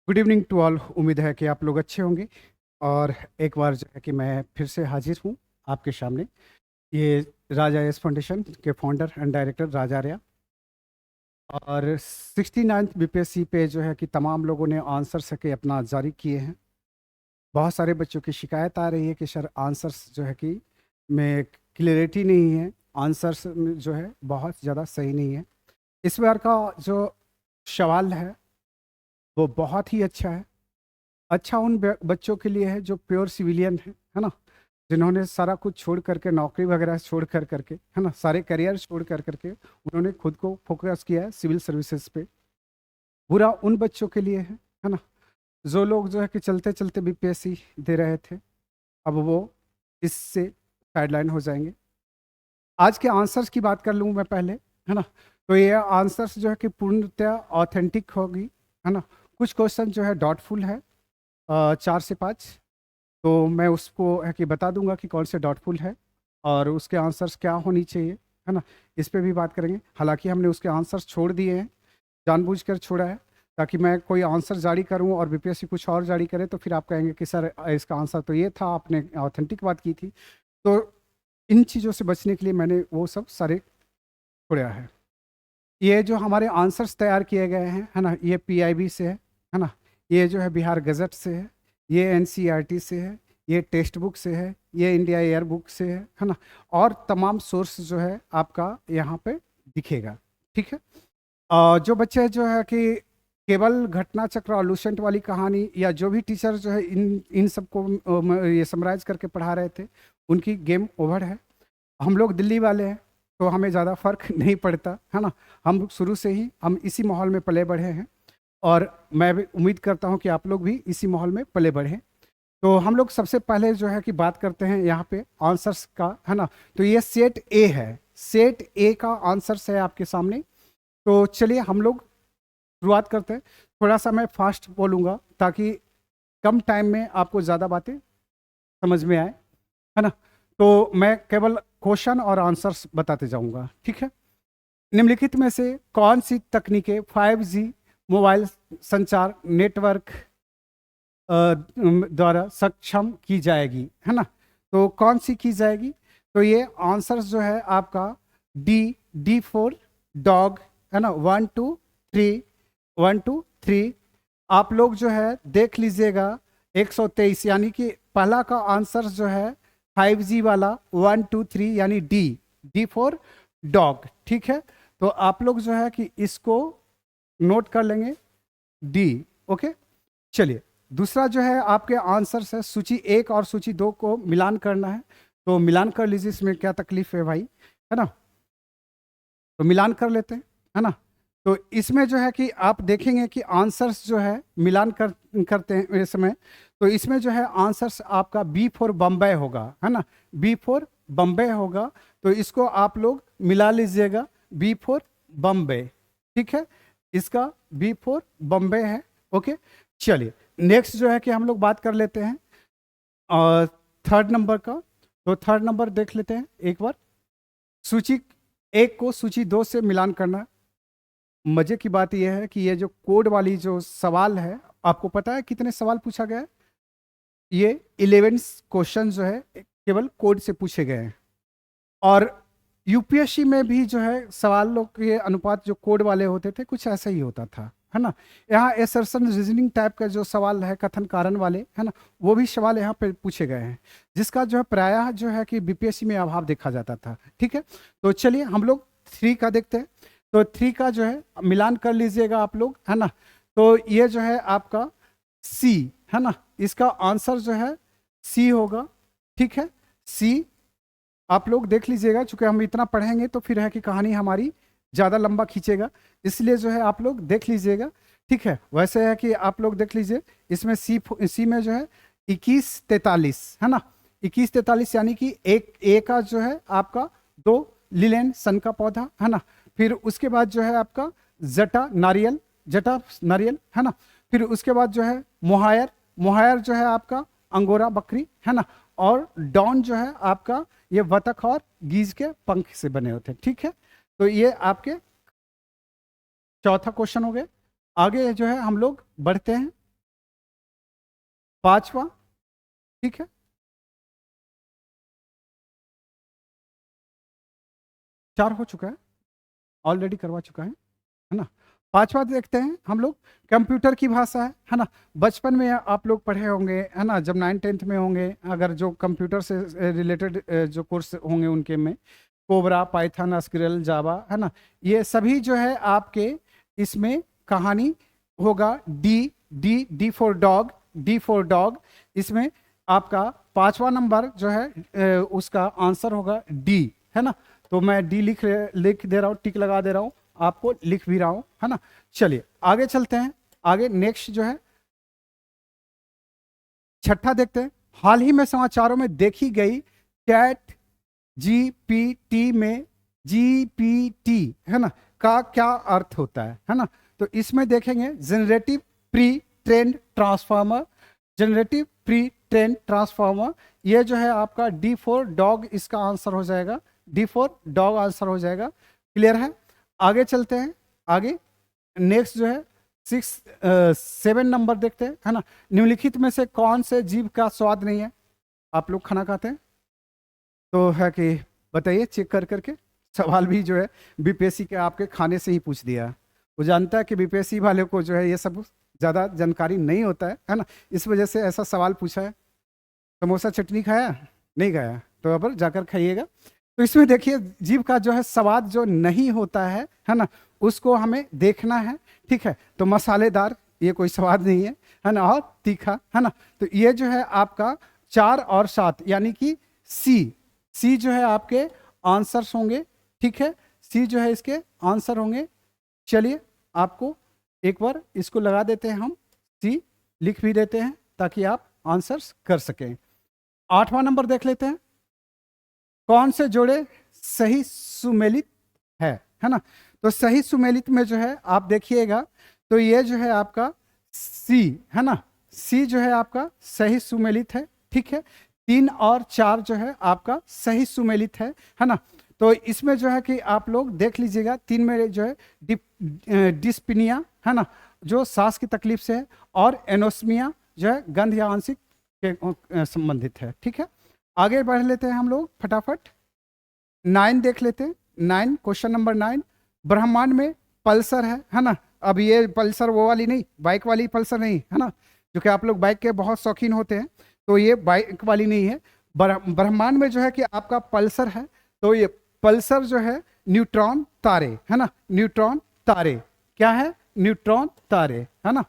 Good evening to all. उम्मीद है कि आप लोग अच्छे होंगे। और एक बार जो है कि मैं फिर से हाजिर हूँ आपके सामने। ये राजा एस फाउंडेशन के फाउंडर एंड डायरेक्टर राजा आर्या। और 69 बीपीएससी पे जो है कि तमाम लोगों ने आंसर्स के अपना जारी किए हैं। बहुत सारे बच्चों की शिकायत आ रही है कि सर आंसर्स जो है कि में क्लियरिटी नहीं है, आंसर्स जो है बहुत ज़्यादा सही नहीं है। इस बार का जो सवाल है वो बहुत ही अच्छा है। अच्छा उन बच्चों के लिए है जो प्योर सिविलियन है ना, जिन्होंने सारा कुछ छोड़ करके, नौकरी वगैरह छोड़ कर करके, है ना, सारे करियर छोड़ कर करके उन्होंने खुद को फोकस किया है सिविल सर्विसेज पे। बुरा उन बच्चों के लिए है ना, जो लोग जो है कि चलते चलते बीपीएससी दे रहे थे, अब वो इससे साइडलाइन हो जाएंगे। आज के आंसर्स की बात कर लूँ मैं पहले, है ना। तो ये आंसर्स जो है कि पूर्णतः ऑथेंटिक होगी, है ना। कुछ क्वेश्चन जो है डॉटफुल है, 4 से 5। तो मैं उसको है कि बता दूंगा कि कौन से डॉटफुल है और उसके आंसर्स क्या होनी चाहिए, है ना। इस पे भी बात करेंगे। हालांकि हमने उसके आंसर्स छोड़ दिए हैं, जानबूझकर छोड़ा है, ताकि मैं कोई आंसर जारी करूं और बीपीएससी कुछ और जारी करे तो फिर आप कहेंगे कि सर इसका आंसर तो ये था, आपने ऑथेंटिक बात की थी। तो इन चीज़ों से बचने के लिए मैंने वो सब सारे छोड़ा है। ये जो हमारे आंसर्स तैयार किए गए हैं, है ना, ये पीआईबी से है ना। ये जो है बिहार गजट से है, ये एनसीईआरटी से है, ये टेक्स्ट बुक से है, ये इंडिया एयर बुक से है ना। और तमाम सोर्स जो है आपका यहाँ पे दिखेगा, ठीक है। जो बच्चे जो है कि केवल घटना चक्र और लूसेंट वाली कहानी, या जो भी टीचर जो है इन इन सबको ये समराइज करके पढ़ा रहे थे, उनकी गेम ओवर है। हम लोग दिल्ली वाले हैं तो हमें ज़्यादा फर्क नहीं पड़ता, है ना। हम शुरू से ही हम इसी माहौल में पले बढ़े हैं और मैं भी उम्मीद करता हूं कि आप लोग भी इसी माहौल में पले बढ़े हैं। तो हम लोग सबसे पहले जो है कि बात करते हैं यहाँ पे आंसर्स का, है ना। तो ये सेट ए है, सेट ए का आंसर्स है आपके सामने। तो चलिए हम लोग शुरुआत करते हैं। थोड़ा सा मैं फास्ट बोलूँगा ताकि कम टाइम में आपको ज़्यादा बातें समझ में आए, है ना। तो मैं केवल क्वेश्चन और आंसर्स बताते जाऊंगा, ठीक है। निम्नलिखित में से कौन सी तकनीकें 5G मोबाइल संचार नेटवर्क द्वारा सक्षम की जाएगी, है ना। तो कौन सी की जाएगी? तो ये आंसर्स जो है आपका डी फॉर डॉग, है ना, 1 2 3, 1 2 3। आप लोग जो है देख लीजिएगा 123, यानी कि पहला का आंसर जो है 5G वाला 1 2 3 यानी डी फॉर डॉग, ठीक है। तो आप लोग जो है कि इसको नोट कर लेंगे, डी। ओके, चलिए दूसरा जो है आपके आंसर्स है सूची 1 और सूची 2 को मिलान करना है। तो मिलान कर लीजिए, इसमें क्या तकलीफ है भाई, है ना। तो मिलान कर लेते हैं, है ना। तो इसमें जो है कि आप देखेंगे कि आंसर्स जो है मिलान करते हैं इसमें। तो इसमें जो है आंसर्स आपका बी फॉर बम्बई होगा, है ना, बी फॉर बम्बई होगा। तो इसको आप लोग मिला लीजिएगा, बी फॉर बम्बई, ठीक है। इसका बी फॉर बम्बई है। ओके, चलिए नेक्स्ट जो है कि हम लोग बात कर लेते हैं और थर्ड नंबर का। तो थर्ड नंबर देख लेते हैं एक बार। सूची 1 को सूची 2 से मिलान करना। मजे की बात यह है कि ये जो कोड वाली जो सवाल है, आपको पता है कितने सवाल पूछा गया है? ये 11 क्वेश्चन जो है केवल कोड से पूछे गए हैं। और यूपीएससी में भी जो है सवालों के अनुपात जो कोड वाले होते थे कुछ ऐसा ही होता था, है ना। यहाँ एसर्शन रीजनिंग टाइप का जो सवाल है, कथन कारण वाले, है ना, वो भी सवाल यहाँ पे पूछे गए हैं, जिसका जो है प्रायः जो है कि बीपीएससी में अभाव देखा जाता था, ठीक है। तो चलिए हम लोग 3 का देखते हैं। तो 3 का जो है मिलान कर लीजिएगा आप लोग, है ना। तो ये जो है आपका सी, है ना, इसका आंसर जो है सी होगा, ठीक है। सी आप लोग देख लीजिएगा, चूंकि हम इतना पढ़ेंगे तो फिर है कि कहानी हमारी ज़्यादा लंबा खींचेगा, इसलिए जो है आप लोग देख लीजिएगा, ठीक है। वैसे है कि आप लोग देख लीजिए, इसमें सी में जो है 2143, है ना, 2143 यानी कि एक ए का जो है आपका 2 लिलेन सन का पौधा, है ना। फिर उसके बाद जो है आपका जटा नारियल, है ना। फिर उसके बाद जो है मोहायर, मोहायर जो है आपका अंगोरा बकरी, है ना। और डॉन जो है आपका ये बतख और गीज के पंख से बने होते हैं, ठीक है। तो ये आपके चौथा क्वेश्चन हो गए। आगे जो है हम लोग बढ़ते हैं। पांचवा, ठीक है, चार हो चुका है, ऑलरेडी करवा चुका है ना। पांचवा देखते हैं हम लोग, कंप्यूटर की भाषा है ना। बचपन में आप लोग पढ़े होंगे, है ना, जब 9th-10th में होंगे, अगर जो कंप्यूटर से रिलेटेड जो कोर्स होंगे उनके में कोबरा, पाइथन, एसक्यूएल, जावा, है ना, ये सभी जो है आपके इसमें कहानी होगा। D D D for dog, D for dog, इसमें आपका पांचवा नंबर जो है उसका आंसर होगा डी, है ना। तो मैं डी लिख दे रहा हूँ, टिक लगा दे रहा हूँ, आपको लिख भी रहा हूं, है ना। चलिए आगे चलते हैं, आगे नेक्स्ट जो है छठा देखते हैं। हाल ही में समाचारों में देखी गई चैट जीपीटी में जीपीटी, है ना, का क्या अर्थ होता है ना। तो इसमें देखेंगे generative pre trend transformer, generative pre trend transformer, ये जो है आपका डी फॉर डॉग इसका आंसर हो जाएगा, डी फॉर डॉग आंसर हो जाएगा। क्लियर है। आगे चलते हैं, आगे नेक्स्ट जो है 7 नंबर देखते हैं, है ना। निम्नलिखित में से कौन से जीव का स्वाद नहीं है। आप लोग खाना खाते हैं तो है कि बताइए, चेक कर करके। सवाल भी जो है बीपीएससी के आपके खाने से ही पूछ दिया। वो जानता है कि बीपीएससी वाले को जो है ये सब ज़्यादा जानकारी नहीं होता है ना, इस वजह से ऐसा सवाल पूछा है। समोसा चटनी खाया नहीं खाया, तो अब जाकर खाइएगा। तो इसमें देखिए जीव का जो है स्वाद जो नहीं होता है ना, उसको हमें देखना है, ठीक है। तो मसालेदार ये कोई स्वाद नहीं है ना, और तीखा, है ना। तो ये जो है आपका 4 और 7 यानी कि सी जो है आपके आंसर्स होंगे, ठीक है। सी जो है इसके आंसर होंगे। चलिए आपको एक बार इसको लगा देते हैं, हम सी लिख भी देते हैं ताकि आप आंसर्स कर सकें। 8वां नंबर देख लेते हैं, कौन से जोड़े सही सुमेलित है ना। तो सही सुमेलित में जो है आप देखिएगा, तो ये जो है आपका सी, है ना, सी जो है आपका सही सुमेलित है, ठीक है। 3 और 4 जो है आपका सही सुमेलित है ना। तो इसमें जो है कि आप लोग देख लीजिएगा, 3 में जो है डिस्पिनिया, है ना, जो सांस की तकलीफ से है, और एनोस्मिया जो है गंध या आंशिक के संबंधित है, ठीक है। आगे बढ़ लेते हैं हम लोग फटाफट। 9 देख लेते हैं। 9, क्वेश्चन नंबर 9, ब्रह्मांड में पल्सर है ना। अब ये पल्सर वो वाली नहीं, बाइक वाली पल्सर नहीं, है ना, जो कि आप लोग बाइक के बहुत शौकीन होते हैं, तो ये बाइक वाली नहीं है। ब्रह्मांड में जो है कि आपका पल्सर है, तो ये पल्सर जो है न्यूट्रॉन तारे, है ना, न्यूट्रॉन तारे, क्या है, न्यूट्रॉन तारे, है ना।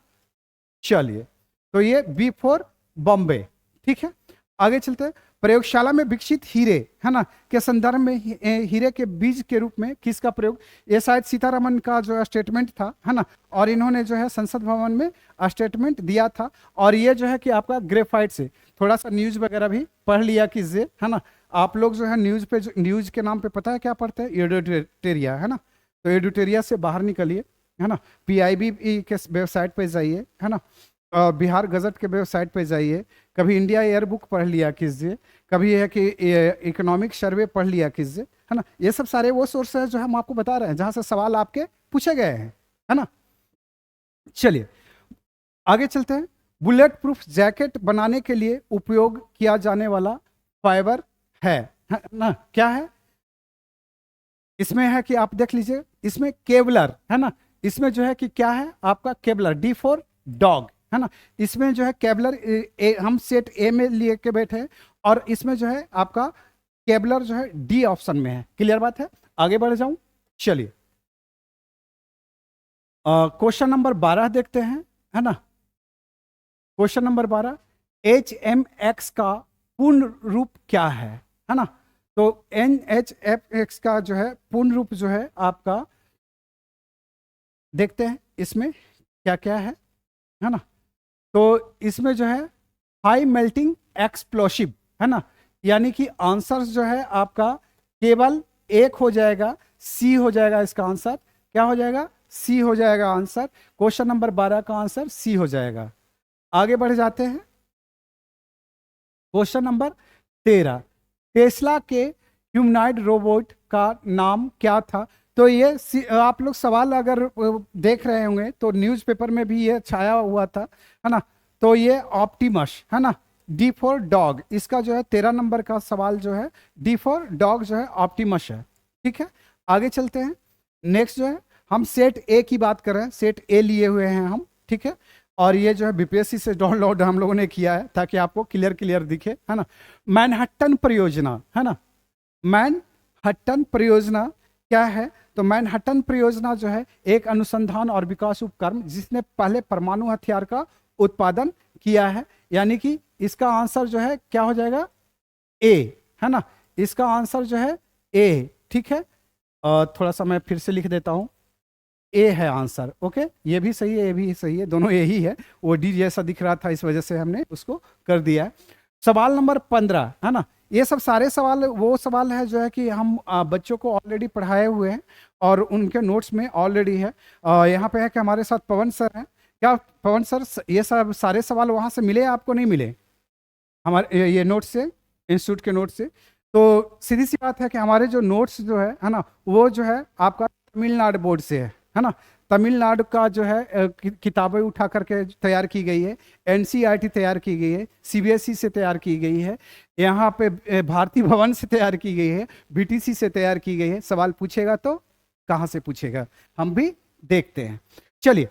चलिए, तो ये बी फॉर बॉम्बे, ठीक है। आगे चलते हैं। प्रयोगशाला में विकसित हीरे, है ना, के संदर्भ में हीरे के बीज के रूप में किसका प्रयोग, ये शायद सीतारमन का जो स्टेटमेंट था, है ना, और इन्होंने जो है संसद भवन में स्टेटमेंट दिया था। और ये जो है कि आपका ग्रेफाइट से थोड़ा सा न्यूज वगैरह भी पढ़ लिया कीजिए, है ना। आप लोग जो है न्यूज के नाम पे पता है क्या पढ़ते हैं, एडिटोरिया, है ना। तो एडिटोरिया से बाहर निकलिए, है ना। PIB के वेबसाइट पे जाइए, है ना, बिहार गजट के वेबसाइट पे जाइए, कभी इंडिया एयर बुक पढ़ लिया कीजिए, कभी है कि इकोनॉमिक सर्वे पढ़ लिया कीजिए, है ना। ये सब सारे वो सोर्स है जो हम आपको बता रहे हैं, जहां से सवाल आपके पूछे गए हैं, है ना। चलिए आगे चलते हैं। बुलेट प्रूफ जैकेट बनाने के लिए उपयोग किया जाने वाला फाइबर है ना, क्या है। इसमें है कि आप देख लीजिए, इसमें केवलर, है ना, इसमें जो है कि क्या है आपका केवलर, डी फॉर डॉग, है ना। इसमें जो है केबलर हम सेट ए में लिए के बैठे हैं, और इसमें जो है आपका केबलर जो है डी ऑप्शन में है। क्लियर बात है। आगे बढ़ जाऊं, चलिए क्वेश्चन नंबर 12 देखते हैं, है ना। क्वेश्चन नंबर 12, HMX का पूर्ण रूप क्या है ना। तो NHFX का जो है पूर्ण रूप जो है आपका देखते हैं, इसमें क्या क्या है ना। तो इसमें जो है हाई मेल्टिंग एक्सप्लोसिव, है ना, यानी कि आंसर जो है आपका केवल एक हो जाएगा, सी हो जाएगा इसका आंसर। क्या हो जाएगा, सी हो जाएगा आंसर। क्वेश्चन नंबर 12 का आंसर सी हो जाएगा। आगे बढ़ जाते हैं। क्वेश्चन नंबर 13, टेस्ला के ह्यूमनॉइड रोबोट का नाम क्या था। तो ये आप लोग सवाल अगर देख रहे होंगे तो न्यूज़पेपर में भी ये छाया हुआ था, है ना। तो ये ऑप्टिमस है ना, डी फॉर डॉग, इसका जो है 13 नंबर का सवाल जो है डी फॉर डॉग जो है ऑप्टिमस है। ठीक है, आगे चलते हैं। नेक्स्ट जो है हम सेट ए की बात कर रहे हैं, सेट ए लिए हुए हैं हम। ठीक है, और ये जो है बीपीएससी से डाउनलोड हम लोगों ने किया है ताकि आपको क्लियर क्लियर दिखे, है ना। मैनहट्टन परियोजना, है ना, मैनहट्टन परियोजना क्या है? तो मैनहट्टन परियोजना जो है एक अनुसंधान और विकास उपक्रम जिसने पहले परमाणु हथियार का उत्पादन किया है, यानी कि इसका आंसर जो है क्या हो जाएगा? ए, है ना, इसका आंसर जो है ए। ठीक है, थोड़ा सा मैं फिर से लिख देता हूं, ए है आंसर। ओके, ये भी सही है, ये भी सही है, दोनों ए ही है, वो डी जैसा दिख रहा था इस वजह से हमने उसको कर दिया है। सवाल नंबर 15, है ना, ये सब सारे सवाल वो सवाल है जो है कि हम बच्चों को ऑलरेडी पढ़ाए हुए हैं और उनके नोट्स में ऑलरेडी है। यहाँ पे है कि हमारे साथ पवन सर हैं। क्या पवन सर ये सब सारे सवाल वहाँ से मिले आपको? नहीं मिले हमारे ये नोट से, इंस्टीट्यूट के नोट से? तो सीधी सी बात है कि हमारे जो नोट्स जो है ना, वो जो है आपका तमिलनाडु बोर्ड से है ना। तमिलनाडु का जो है किताबें उठा करके तैयार की गई है, एनसीईआरटी तैयार की गई है, सीबीएसई से तैयार की गई है, यहाँ पे भारतीय भवन से तैयार की गई है, बीटीसी से तैयार की गई है। सवाल पूछेगा तो कहाँ से पूछेगा, हम भी देखते हैं। चलिए,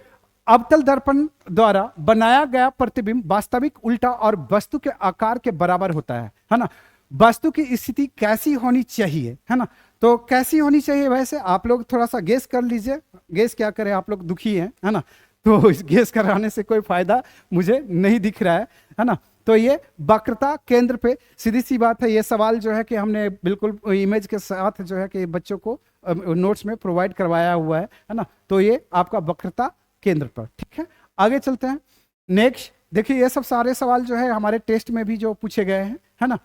अवतल दर्पण द्वारा बनाया गया प्रतिबिंब वास्तविक, उल्टा और वस्तु के आकार के बराबर होता है ना। वस्तु की स्थिति कैसी होनी चाहिए, है ना, तो कैसी होनी चाहिए? वैसे आप लोग थोड़ा सा गेस कर लीजिए। गेस क्या करें, आप लोग दुखी हैं, है ना, तो इस गेस कराने से कोई फायदा मुझे नहीं दिख रहा है ना। तो ये वक्रता केंद्र पे, सीधी सी बात है, ये सवाल जो है कि हमने बिल्कुल इमेज के साथ जो है कि बच्चों को नोट्स में प्रोवाइड करवाया हुआ है ना। तो ये आपका वक्रता केंद्र पर। ठीक है, आगे चलते हैं। नेक्स्ट देखिए, ये सब सारे सवाल जो है हमारे टेस्ट में भी जो पूछे गए हैं, है ना।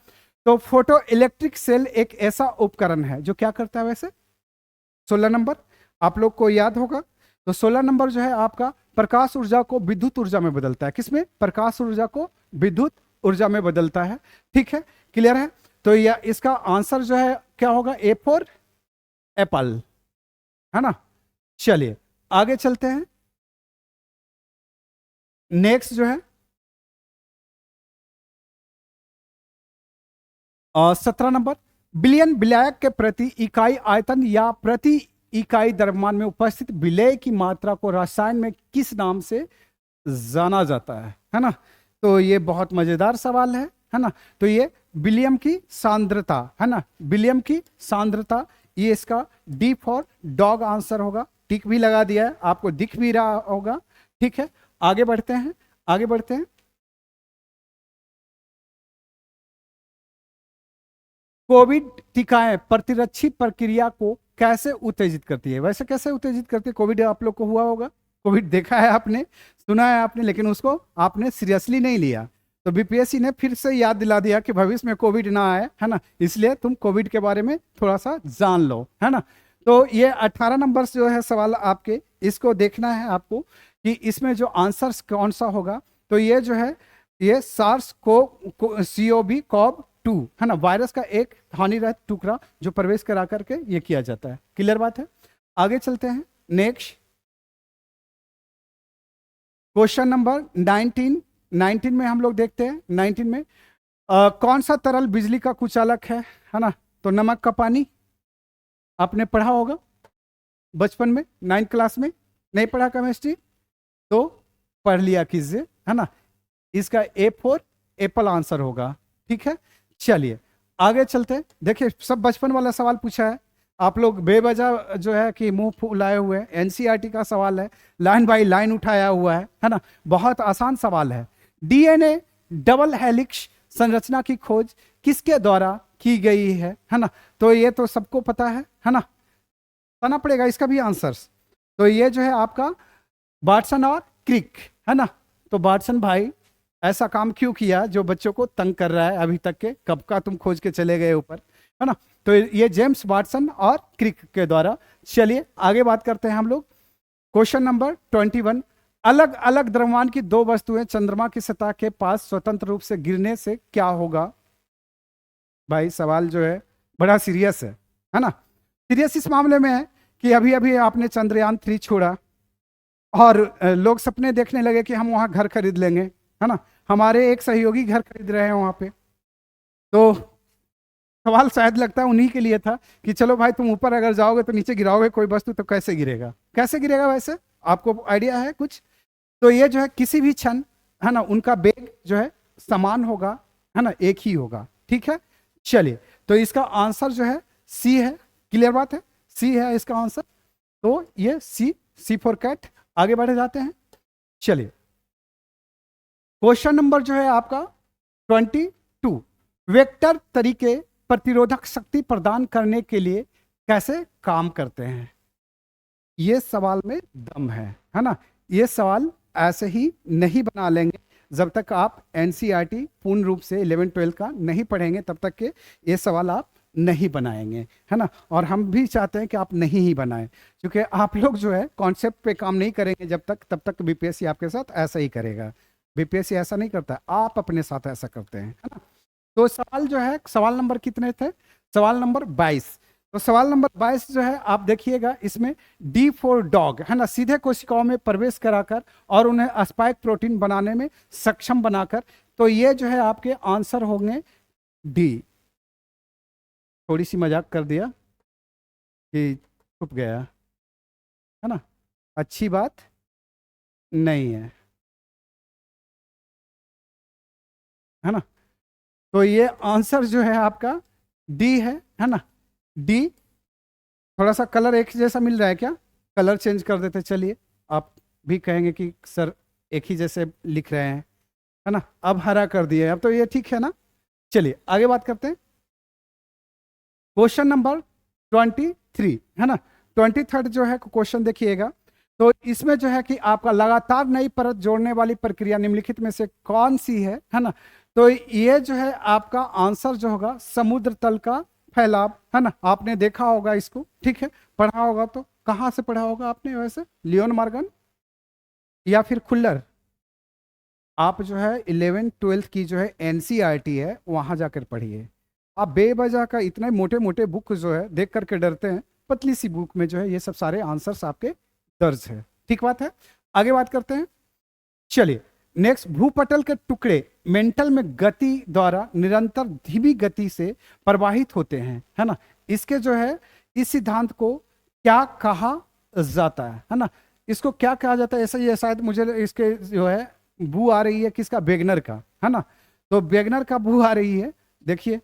तो फोटो इलेक्ट्रिक सेल एक ऐसा उपकरण है जो क्या करता है? वैसे 16 नंबर आप लोग को याद होगा। तो 16 नंबर जो है आपका प्रकाश ऊर्जा को विद्युत ऊर्जा में बदलता है। किसमें? प्रकाश ऊर्जा को विद्युत ऊर्जा में बदलता है। ठीक है, क्लियर है। तो यह इसका आंसर जो है क्या होगा? ए फॉर एप्पल, है ना। चलिए आगे चलते हैं। नेक्स्ट जो है 17 नंबर, बिलियन विलायक के प्रति इकाई आयतन या प्रति इकाई द्रव्यमान में उपस्थित विलय की मात्रा को रसायन में किस नाम से जाना जाता है ना। तो ये बहुत मजेदार सवाल है ना। तो ये विलियम की सांद्रता, है ना, विलियम की सांद्रता, ये इसका डी फॉर डॉग आंसर होगा। टिक भी लगा दिया है, आपको दिख भी रहा होगा। ठीक है, आगे बढ़ते हैं, आगे बढ़ते हैं। कोविड टीकाएं प्रतिरक्षी प्रक्रिया को कैसे उत्तेजित करती है? वैसे कैसे उत्तेजित करती है? कोविड आप लोग को हुआ होगा, कोविड देखा है आपने, सुना है आपने, लेकिन उसको आपने सीरियसली नहीं लिया। तो बीपीएससी ने फिर से याद दिला दिया कि भविष्य में कोविड ना आए, है ना, इसलिए तुम कोविड के बारे में थोड़ा सा जान लो, है ना। तो ये 18 नंबर जो है सवाल आपके, इसको देखना है आपको कि इसमें जो आंसर कौन सा होगा। तो ये जो है ये सार्स को सीओवी कॉव 2, है ना, वायरस का एक हानिरहित टुकड़ा जो प्रवेश करा करके ये किया जाता है। क्लियर बात है, आगे चलते हैं। नेक्स्ट क्वेश्चन नंबर 19 में हम लोग देखते हैं। 19 में कौन सा तरल बिजली का कुचालक है ना। तो नमक का पानी, आपने पढ़ा होगा बचपन में, 9th क्लास में। नहीं पढ़ा केमिस्ट्री तो पढ़ लिया कीजिए, है ना। इसका ए फॉर एप्पल आंसर होगा। ठीक है, चलिए आगे चलते हैं। देखिए सब बचपन वाला सवाल पूछा है, आप लोग बेवजह जो है कि मुंह फुलाए हुए हैं। एनसीईआरटी का सवाल है, लाइन बाय लाइन उठाया हुआ है ना। बहुत आसान सवाल है। डीएनए डबल हेलिक्स संरचना की खोज किसके द्वारा की गई है ना। तो ये तो सबको पता है ना, बताना पड़ेगा इसका भी आंसर्स। तो ये जो है आपका वाटसन और क्रिक, है ना। तो वाटसन भाई ऐसा काम क्यों किया जो बच्चों को तंग कर रहा है अभी तक के, कब का तुम खोज के चले गए ऊपर, है ना। तो ये जेम्स वाटसन और क्रिक के द्वारा। चलिए आगे बात करते हैं हम लोग। क्वेश्चन नंबर 21, अलग अलग द्रव्यमान की दो वस्तुएं चंद्रमा की सतह के पास स्वतंत्र रूप से गिरने से क्या होगा? भाई सवाल जो है बड़ा सीरियस है ना। सीरियस इस मामले में है कि अभी अभी आपने चंद्रयान 3 छोड़ा और लोग सपने देखने लगे कि हम वहां घर खरीद लेंगे, है ना। हमारे एक सहयोगी घर खरीद रहे हैं वहां पे, तो सवाल शायद लगता है उन्हीं के लिए था कि चलो भाई तुम ऊपर अगर जाओगे तो नीचे गिराओगे कोई वस्तु तो कैसे गिरेगा, कैसे गिरेगा, वैसे आपको आइडिया है कुछ? तो ये जो है किसी भी क्षण, है ना, उनका वेग जो है समान होगा, है ना, एक ही होगा। ठीक है, चलिए, तो इसका आंसर जो है सी है। क्लियर बात है, सी है इसका आंसर। तो ये सी फॉर कैट। आगे बढ़े जाते हैं। चलिए, क्वेश्चन नंबर जो है आपका 22, वेक्टर तरीके प्रतिरोधक शक्ति प्रदान करने के लिए कैसे काम करते हैं? ये सवाल में दम है ना। ये सवाल ऐसे ही नहीं बना लेंगे जब तक आप एनसीईआरटी पूर्ण रूप से 11-12 का नहीं पढ़ेंगे, तब तक के ये सवाल आप नहीं बनाएंगे, है ना। और हम भी चाहते हैं कि आप नहीं ही बनाएं, क्योंकि आप लोग जो है कॉन्सेप्ट पे काम नहीं करेंगे जब तक, तब तक बीपीएससी आपके साथ ऐसा ही करेगा। बीपीएससी ऐसा नहीं करता, आप अपने साथ ऐसा करते हैं, है ना। तो सवाल जो है, सवाल नंबर कितने थे? सवाल नंबर 22। तो सवाल नंबर 22 जो है आप देखिएगा, इसमें डी फॉर डॉग, है ना, सीधे कोशिकाओं में प्रवेश कराकर और उन्हें स्पाइक प्रोटीन बनाने में सक्षम बनाकर। तो ये जो है आपके आंसर होंगे डी। थोड़ी सी मजाक कर दिया कि छुप गया, है ना, अच्छी बात नहीं है ना। तो ये आंसर जो है आपका डी है ना। डी। थोड़ा सा कलर एक जैसा मिल रहा है क्या? कलर चेंज कर देते, चलिए। आप भी कहेंगे कि सर एक ही जैसे लिख रहे हैं, है ना। अब हरा कर दिए, अब तो ये ठीक है ना। चलिए आगे बात करते हैं। क्वेश्चन नंबर 23, है ना। 23 जो है क्वेश्चन देखिएगा। तो इसमें जो है कि आपका लगातार नई परत जोड़ने वाली प्रक्रिया निम्नलिखित में से कौन सी है ना। तो ये जो है आपका आंसर जो होगा समुद्र तल का फैलाव, है ना। आपने देखा होगा इसको, ठीक है, पढ़ा होगा। तो कहाँ से पढ़ा होगा आपने वैसे? लियोन मॉर्गन या फिर खुल्लर? आप जो है 11-12 की जो है एनसीईआरटी है वहां जाकर पढ़िए। आप बेवजह का इतने मोटे मोटे बुक जो है देख करके डरते हैं, पतली सी बुक में जो है ये सब सारे आंसर्स आपके दर्ज है। ठीक बात है, आगे बात करते हैं। चलिए नेक्स्ट, भूपटल के टुकड़े मेंटल में गति द्वारा निरंतर धीमी गति से प्रवाहित होते हैं, है ना। इसके जो है इस सिद्धांत को क्या कहा जाता है ना। इसको क्या कहा जाता है? ऐसा ही है शायद, मुझे इसके जो है बू आ रही है किसका? वेगनर का, है ना। तो वेगनर का बू आ रही है। देखिए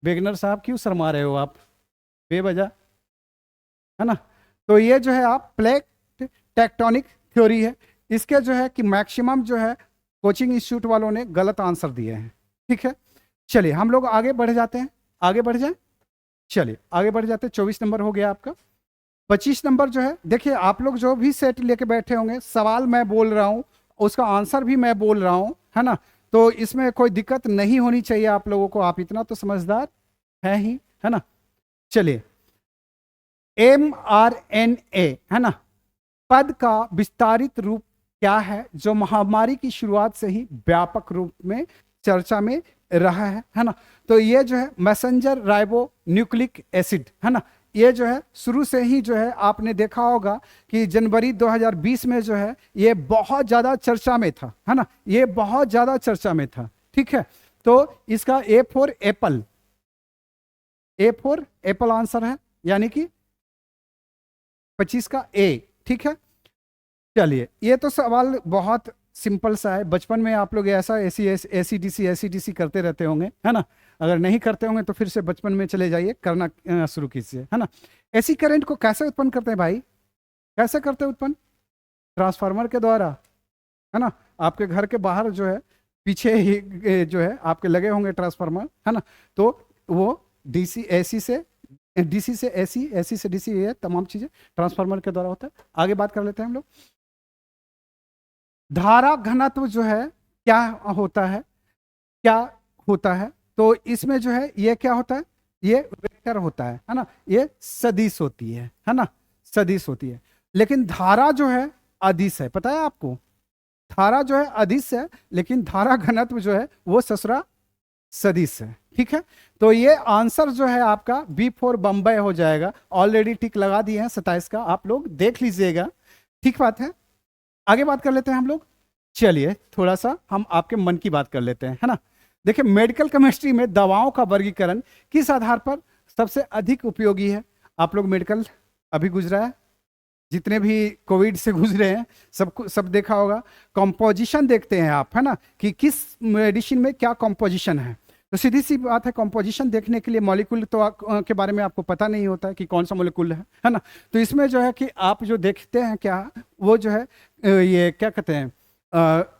वेगनर साहब क्यों शर्मा रहे हो आप बेवजह, है ना। तो ये जो है आप प्लेट टेक्टोनिक थ्योरी है। इसके जो है कि मैक्सिमम जो है कोचिंग इंस्टीट्यूट वालों ने गलत आंसर दिए हैं। ठीक है, चलिए हम लोग आगे बढ़ जाते हैं, आगे बढ़ जाए। चलिए आगे बढ़ जाते हैं। 24 नंबर हो गया आपका। 25 नंबर जो है, देखिए आप लोग जो भी सेट लेके बैठे होंगे, सवाल मैं बोल रहा हूं उसका आंसर भी मैं बोल रहा हूं, है ना। तो इसमें कोई दिक्कत नहीं होनी चाहिए आप लोगों को, आप इतना तो समझदार है ही, है ना। चलिए, mRNA, है ना, पद का विस्तारित रूप क्या है जो महामारी की शुरुआत से ही व्यापक रूप में चर्चा में रहा है ना। तो ये जो है मैसेंजर राइबो न्यूक्लिक एसिड, है ना। ये जो है शुरू से ही जो है आपने देखा होगा कि जनवरी 2020 में जो है ये बहुत ज्यादा चर्चा में था, है ना। ये बहुत ज्यादा चर्चा में था, ठीक है। तो इसका A for Apple, A for Apple answer है, यानी कि 25 का ए, ठीक है। चलिए, ये तो सवाल बहुत सिंपल सा है। बचपन में आप लोग ऐसा एसी डीसी करते रहते होंगे, है ना। अगर नहीं करते होंगे तो फिर से बचपन में चले जाइए, करना शुरू कीजिए, है ना। एसी करंट को कैसे उत्पन्न करते हैं भाई? कैसे करते हैं उत्पन्न? ट्रांसफार्मर के द्वारा, है ना। आपके घर के बाहर जो है पीछे ही जो है आपके लगे होंगे ट्रांसफार्मर, है ना। तो वो डीसी से एसी, एसी से डीसी, ये तमाम चीजें ट्रांसफार्मर के द्वारा होता है। आगे बात कर लेते हैं हम लोग। धारा घनत्व जो है क्या होता है, क्या होता है? तो इसमें जो है ये क्या होता है? ये वेक्टर होता है ना। ये सदिश होती है ना, सदिश होती है। लेकिन धारा जो है अदिश है, पता है आपको। धारा जो है अदिश है, लेकिन धारा घनत्व जो है वो ससुरा सदिश है, ठीक है। तो ये आंसर जो है आपका बी फॉर बम्बई हो जाएगा। ऑलरेडी टिक लगा दिए हैं 27 का, आप लोग देख लीजिएगा, ठीक बात है। आगे बात कर लेते हैं हम लोग। चलिए थोड़ा सा हम आपके मन की बात कर लेते हैं, है ना। देखिए, मेडिकल केमिस्ट्री में दवाओं का वर्गीकरण किस आधार पर सबसे अधिक उपयोगी है? आप लोग मेडिकल अभी गुजरा है, जितने भी कोविड से गुजरे हैं सबको सब देखा होगा। कंपोजिशन देखते हैं आप, है ना, कि किस मेडिसिन में क्या कंपोजिशन है। तो सीधी सी बात है, कंपोजिशन देखने के लिए मॉलिक्यूल तो के बारे में आपको पता नहीं होता है कि कौन सा मॉलिक्यूल है ना। तो इसमें जो है कि आप जो देखते हैं क्या, वो जो है ये क्या कहते हैं,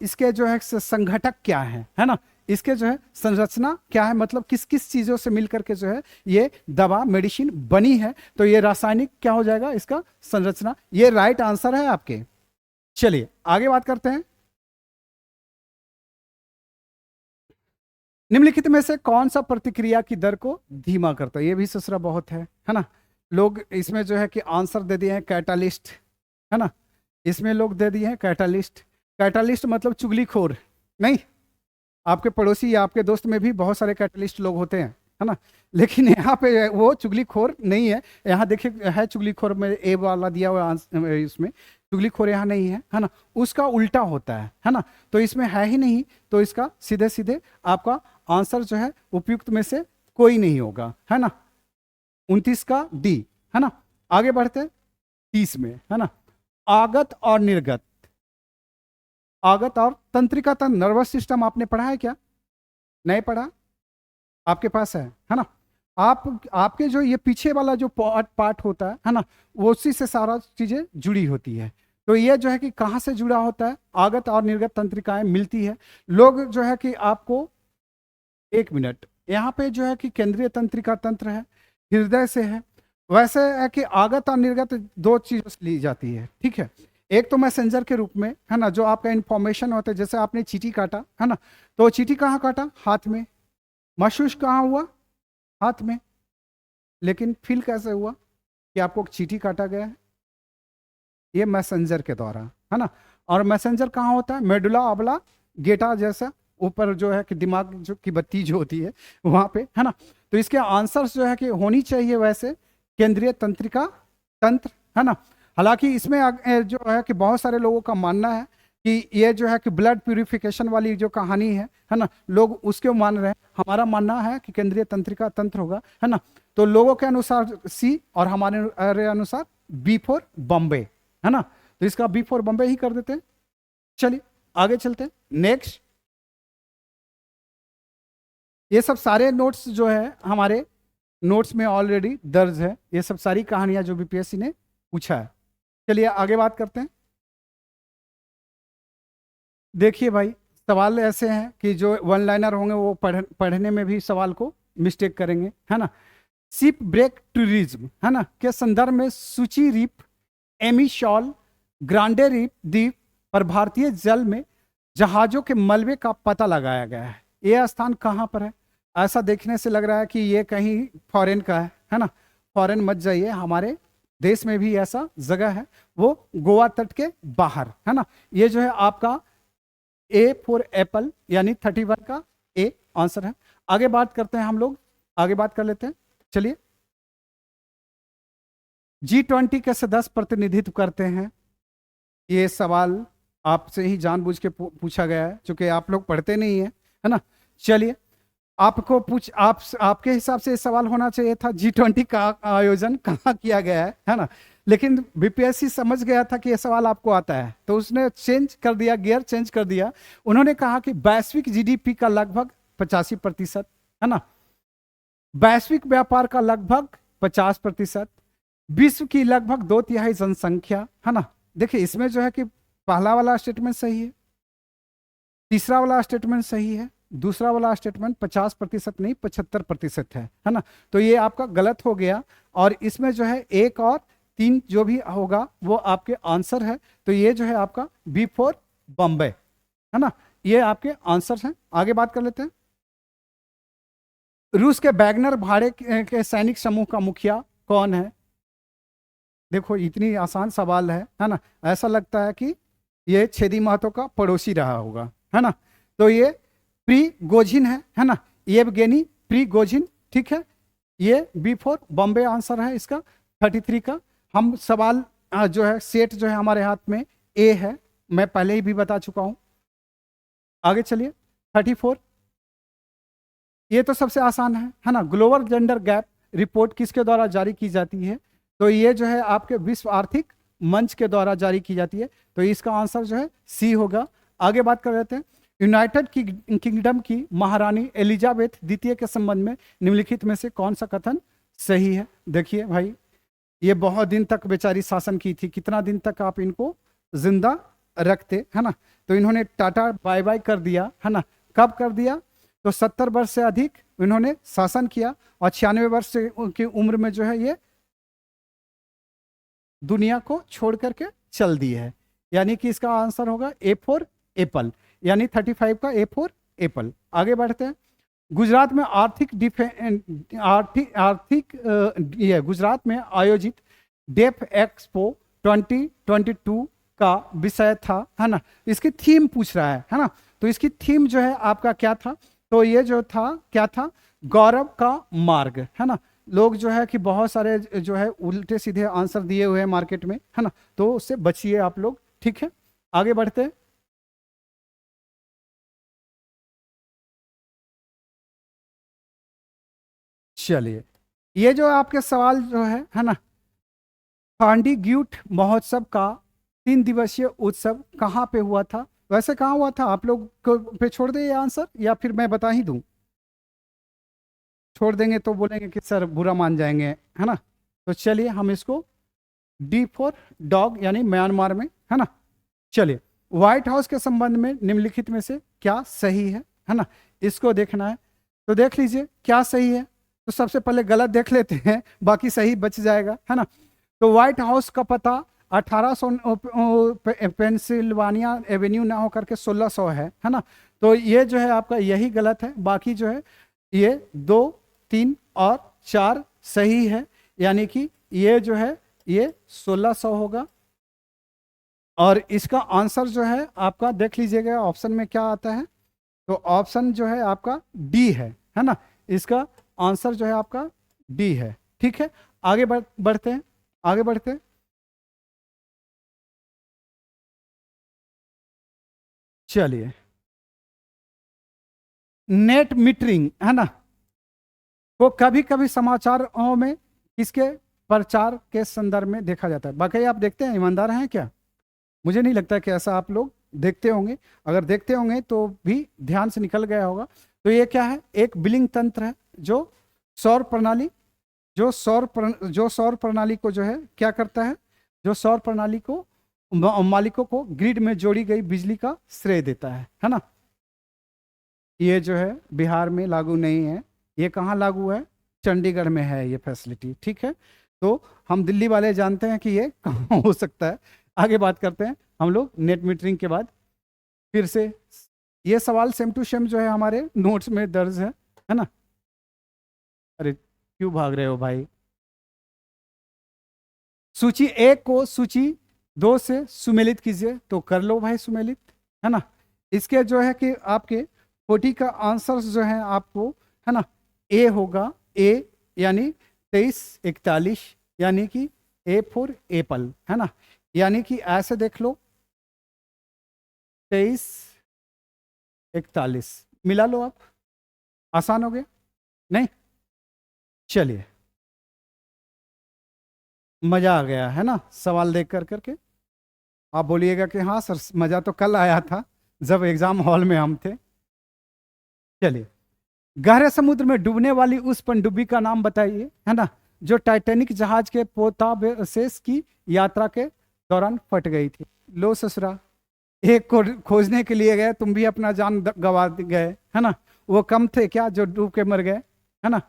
इसके जो है संघटक क्या है ना, इसके जो है संरचना क्या है, मतलब किस किस चीजों से मिलकर के जो है ये दवा मेडिसिन बनी है। तो ये रासायनिक क्या हो जाएगा, इसका संरचना। ये राइट आंसर है आपके। चलिए आगे बात करते हैं। निम्नलिखित में से कौन सा प्रतिक्रिया की दर को धीमा करता है? ये भी ससुरा बहुत है ना। लोग इसमें जो है कि आंसर दे दिए हैं कैटालिस्ट, है ना। इसमें लोग दे दिए हैं कैटालिस्ट। कैटालिस्ट मतलब चुगलीखोर नहीं। आपके पड़ोसी या आपके दोस्त में भी बहुत सारे कैटलिस्ट लोग होते हैं, है ना। लेकिन यहाँ पे वो चुगलीखोर नहीं है। यहाँ देखिए है चुगलीखोर में ए वाला दिया हुआ इसमें चुगलीखोर यहाँ नहीं है ना। उसका उल्टा होता है ना। तो इसमें है ही नहीं, तो इसका सीधे सीधे आपका आंसर जो है उपयुक्त में से कोई नहीं होगा, है ना। 29 का डी, है ना। आगे बढ़ते 30 में, है ना। आगत और निर्गत, आगत और तंत्रिका तंत्र, नर्वस सिस्टम आपने पढ़ा है क्या? नहीं पढ़ा? आपके पास है ना। आपके जो ये पीछे वाला जो पार्ट होता है ना, वो उसी से सारा चीजें जुड़ी होती है। तो ये जो है कि कहाँ से जुड़ा होता है, आगत और निर्गत तंत्रिकाएं मिलती है। लोग जो है कि आपको, एक मिनट, यहाँ पे जो है कि केंद्रीय तंत्रिका तंत्र है, हृदय से है। वैसे है कि आगत और निर्गत दो चीजों से ली जाती है, ठीक है। एक तो मैसेंजर के रूप में, है ना, जो आपका इंफॉर्मेशन होता है। जैसे आपने चींटी काटा, है ना, तो चींटी कहाँ काटा? हाथ में। महसूस कहाँ हुआ? हाथ में। लेकिन फील कैसे हुआ कि आपको चींटी काटा गया है? ये मैसेंजर के द्वारा, है ना। और मैसेंजर कहाँ होता है? मेडुला ऑब्ला गेटा जैसा ऊपर जो है कि दिमाग जो की बत्ती जो होती है वहां पे, है ना। तो इसके आंसर्स जो है कि होनी चाहिए वैसे केंद्रीय तंत्रिका तंत्र, है ना। हालांकि इसमें जो है कि बहुत सारे लोगों का मानना है कि ये जो है कि ब्लड प्यूरिफिकेशन वाली जो कहानी है ना, लोग उसके मान रहे हैं। हमारा मानना है कि केंद्रीय तंत्रिका तंत्र होगा, है ना। तो लोगों के अनुसार सी और हमारे अनुसार बी फॉर बॉम्बे, है ना। तो इसका बी फॉर बॉम्बे ही कर देते हैं। चलिए आगे चलते हैं। नेक्स्ट, ये सब सारे नोट्स जो है हमारे नोट्स में ऑलरेडी दर्ज है, ये सब सारी कहानियां जो बीपीएससी ने पूछा है। चलिए आगे बात करते हैं। देखिए भाई, सवाल ऐसे हैं कि जो वन लाइनर होंगे वो पढ़ने में भी सवाल को मिस्टेक करेंगे, है ना। शिप ब्रेक टूरिज्म, है ना, के संदर्भ में सूची रीप, एमी शॉल, ग्रांडे रीप द्वीप पर भारतीय जल में जहाजों के मलबे का पता लगाया गया है। यह स्थान कहाँ पर है? ऐसा देखने से लग रहा है कि ये कहीं फॉरेन का है ना। फॉरेन मत जाइए, हमारे देश में भी ऐसा जगह है, वो गोवा तट के बाहर, है ना। ये जो है आपका ए फॉर एप्पल यानी 31 का ए आंसर है। आगे बात करते हैं हम लोग, आगे बात कर लेते हैं। चलिए, G20 के सदस्य प्रतिनिधित्व करते हैं। ये सवाल आपसे ही जानबूझ के पूछा गया है, क्योंकि आप लोग पढ़ते नहीं है ना। चलिए, आपको आपके हिसाब से ये सवाल होना चाहिए था G20 का आयोजन कहाँ किया गया है ना। लेकिन बीपीएससी समझ गया था कि ये सवाल आपको आता है, तो उसने चेंज कर दिया, गियर चेंज कर दिया। उन्होंने कहा कि वैश्विक जीडीपी का लगभग 85%, है ना। वैश्विक व्यापार का लगभग 50%, विश्व की लगभग 2/3 जनसंख्या, है ना। देखिए इसमें जो है कि पहला वाला स्टेटमेंट सही है, तीसरा वाला स्टेटमेंट सही है, दूसरा वाला स्टेटमेंट 50% नहीं 75% है ना। तो ये आपका गलत हो गया। और इसमें जो है 1 और 3 जो भी होगा वो आपके आंसर है। तो ये जो है आपका बी फॉर बॉम्बे, है ना। ये आपके आंसर हैं। आगे बात कर लेते हैं। रूस के वैगनर भाड़े के सैनिक समूह का मुखिया कौन है? देखो इतनी आसान सवाल है ना। ऐसा लगता है कि ये छेदी महतो का पड़ोसी रहा होगा, है ना। तो ये प्रीगोजिन है ना, येवगेनी प्रीगोजिन, ठीक है। ये बी फॉर बॉम्बे आंसर है इसका 33 का। हम सवाल जो है सेट जो है हमारे हाथ में ए है, मैं पहले ही भी बता चुका हूं। आगे चलिए 34। ये तो सबसे आसान है ना। ग्लोबल जेंडर गैप रिपोर्ट किसके द्वारा जारी की जाती है? तो ये जो है आपके विश्व आर्थिक मंच के द्वारा जारी की जाती है। तो इसका आंसर जो है सी होगा। आगे बात कर लेते हैं। यूनाइटेड किंगडम की महारानी एलिजाबेथ द्वितीय के संबंध में निम्नलिखित में से कौन सा कथन सही है? देखिए भाई, ये बहुत दिन तक बेचारी शासन की थी। कितना दिन तक आप इनको जिंदा रखते, है ना। तो इन्होंने टाटा बाय बाय कर दिया, है ना। कब कर दिया? तो 70 वर्ष से अधिक इन्होंने शासन किया और 96 वर्ष की उम्र में जो है ये दुनिया को छोड़ करके चल दी है। यानी कि इसका आंसर होगा ए फॉर एप्पल, यानी 35 का ए फॉर एप्पल। आगे बढ़ते हैं। गुजरात में ये गुजरात में आयोजित डेफ एक्सपो 2022 का विषय था, है ना। इसकी थीम पूछ रहा है ना। तो इसकी थीम जो है आपका क्या था? तो ये जो था क्या था? गौरव का मार्ग, है ना। लोग जो है कि बहुत सारे जो है उल्टे सीधे आंसर दिए हुए हैं मार्केट में, है ना। तो उससे बचिए आप लोग, ठीक है। आगे बढ़ते हैं। चलिए, ये जो आपके सवाल जो है ना, पांडीग्यूट महोत्सव का 3 दिवसीय उत्सव कहाँ पे हुआ था? वैसे कहाँ हुआ था? आप लोग को पे छोड़ दे ये आंसर, या फिर मैं बता ही दूं? छोड़ देंगे तो बोलेंगे कि सर बुरा मान जाएंगे, है ना। तो चलिए हम इसको डी फॉर डॉग यानी म्यांमार में, है ना। चलिए, व्हाइट हाउस के संबंध में निम्नलिखित में से क्या सही है ना। इसको देखना है। तो देख लीजिए क्या सही है। तो सबसे पहले गलत देख लेते हैं, बाकी सही बच जाएगा, है ना। तो व्हाइट हाउस का पता 1800 पेंसिल्वानिया एवेन्यू ना होकर के 1600 है ना। तो ये जो है आपका यही गलत है। बाकी जो है ये 2, 3 और 4 सही है। यानी कि ये जो है ये 1600 होगा। और इसका आंसर जो है आपका देख लीजिएगा ऑप्शन में क्या आता है। तो ऑप्शन जो है आपका डी है ना। इसका आंसर जो है आपका डी है, ठीक है। आगे बढ़ते हैं, आगे बढ़ते हैं। चलिए, नेट मीटरिंग, है ना, वो कभी कभी समाचारों में किसके प्रचार के संदर्भ में देखा जाता है? बाकी आप देखते हैं, ईमानदार हैं क्या? मुझे नहीं लगता कि ऐसा आप लोग देखते होंगे। अगर देखते होंगे तो भी ध्यान से निकल गया होगा। तो ये क्या है? एक बिलिंग तंत्र है जो सौर प्रणाली जो सौर प्रणाली को जो है क्या करता है? जो सौर प्रणाली को मालिकों को ग्रिड में जोड़ी गई बिजली का श्रेय देता है ना। ये जो है बिहार में लागू नहीं है। ये कहाँ लागू है? चंडीगढ़ में है ये फैसिलिटी, ठीक है। तो हम दिल्ली वाले जानते हैं कि ये कहाँ हो सकता है। आगे बात करते हैं हम लोग नेट मीटरिंग के बाद। फिर से ये सवाल सेम टू सेम जो है हमारे नोट्स में दर्ज है ना। अरे क्यों भाग रहे हो भाई? सूची 1 को सूची 2 से सुमेलित कीजिए। तो कर लो भाई सुमेलित, है ना। इसके जो है कि आपके 40 का आंसर जो है आपको, है ना, ए होगा। ए यानी 2341, यानी कि ए फॉर एप्पल, है ना। यानी कि ऐसे देख लो 2341 मिला लो आप। आसान हो गया नहीं? चलिए, मजा आ गया है ना सवाल देख कर करके। आप बोलिएगा कि हाँ सर मजा तो कल आया था जब एग्जाम हॉल में हम थे। चलिए, गहरे समुद्र में डूबने वाली उस पनडुब्बी का नाम बताइए, है ना, जो टाइटैनिक जहाज के पोताबेसेस की यात्रा के दौरान फट गई थी। लो ससुरा, एक को खोजने के लिए गए, तुम भी अपना जान गवा गए, है ना। वो कम थे क्या जो डूब के मर गए, है ना।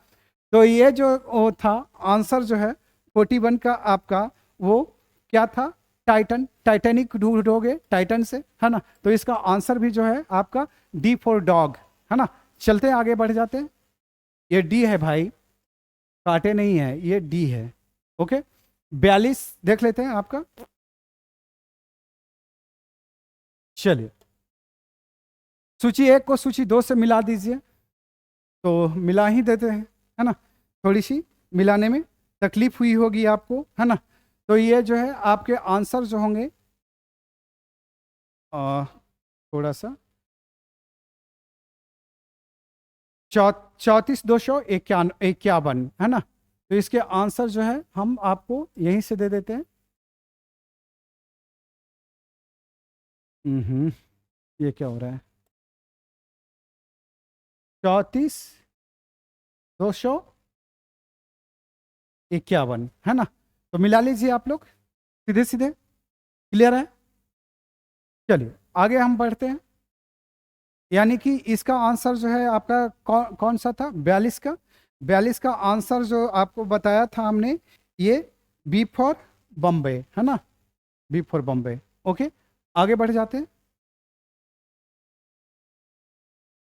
तो ये जो वो था आंसर जो है 41 का आपका, वो क्या था? टाइटैनिक ढूंढोगे टाइटन से, है ना। तो इसका आंसर भी जो है आपका डी फॉर डॉग, है ना। चलते हैं आगे बढ़ जाते हैं। ये डी है भाई, काटे नहीं है, ये डी है। ओके, 42 देख लेते हैं आपका। चलिए, सूची 1 को सूची 2 से मिला दीजिए। तो मिला ही देते हैं, है ना। थोड़ी सी मिलाने में तकलीफ हुई होगी आपको, है ना। तो ये जो है आपके आंसर जो होंगे थोड़ा सा 34,251 है ना। तो इसके आंसर जो है हम आपको यहीं से दे देते हैं। ये क्या हो रहा है? 34,251 है ना। तो मिला लीजिए आप लोग सीधे सीधे। क्लियर है? चलिए आगे हम बढ़ते हैं। यानी कि इसका आंसर जो है आपका कौन सा था? 42 का। 42 का आंसर जो आपको बताया था हमने, ये बी फॉर बॉम्बे है ना, बी फॉर बॉम्बे। ओके, आगे बढ़ जाते हैं।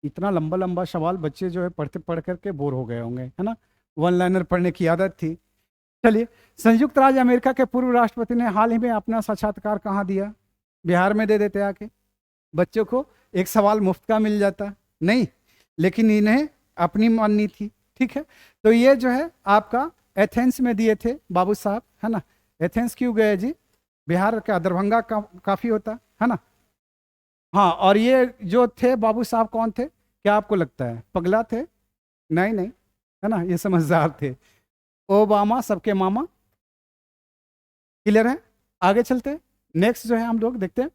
इतना लंबा लंबा सवाल बच्चे जो है पढ़ते पढ़ करके बोर हो गए होंगे, है ना। वन लाइनर पढ़ने की आदत थी। चलिए, संयुक्त राज्य अमेरिका के पूर्व राष्ट्रपति ने हाल ही में अपना साक्षात्कार कहाँ दिया? बिहार में दे देते आके, बच्चों को एक सवाल मुफ्त का मिल जाता। नहीं, लेकिन इन्हें अपनी माननी थी। ठीक है, तो ये जो है आपका एथेंस में दिए थे बाबू साहब, है ना। एथेंस क्यों गए जी? बिहार का दरभंगा का काफी होता है ना। हाँ, और ये जो थे बाबू साहब कौन थे, क्या आपको लगता है? पगला थे? नहीं नहीं, है ना, ये समझदार थे। ओबामा सबके मामा। क्लियर है? आगे चलते हैं। नेक्स्ट जो है हम लोग देखते हैं,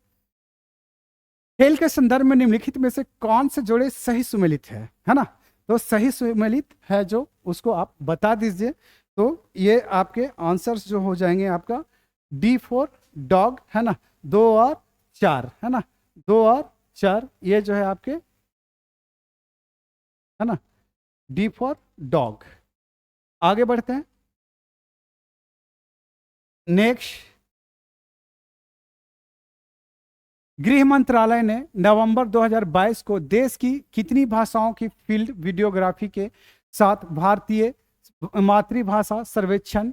खेल के संदर्भ में निम्नलिखित में से कौन से जोड़े सही सुमेलित है ना। तो सही सुमेलित है जो, उसको आप बता दीजिए। तो ये आपके आंसर्स जो हो जाएंगे आपका D4 डॉग है ना, 2 और 4 है ना, 2 और 4 ये जो है आपके, है ना, D4 डॉग। आगे बढ़ते हैं। नेक्स्ट, गृह मंत्रालय ने नवंबर 2022 को देश की कितनी भाषाओं की फील्ड वीडियोग्राफी के साथ भारतीय मातृभाषा सर्वेक्षण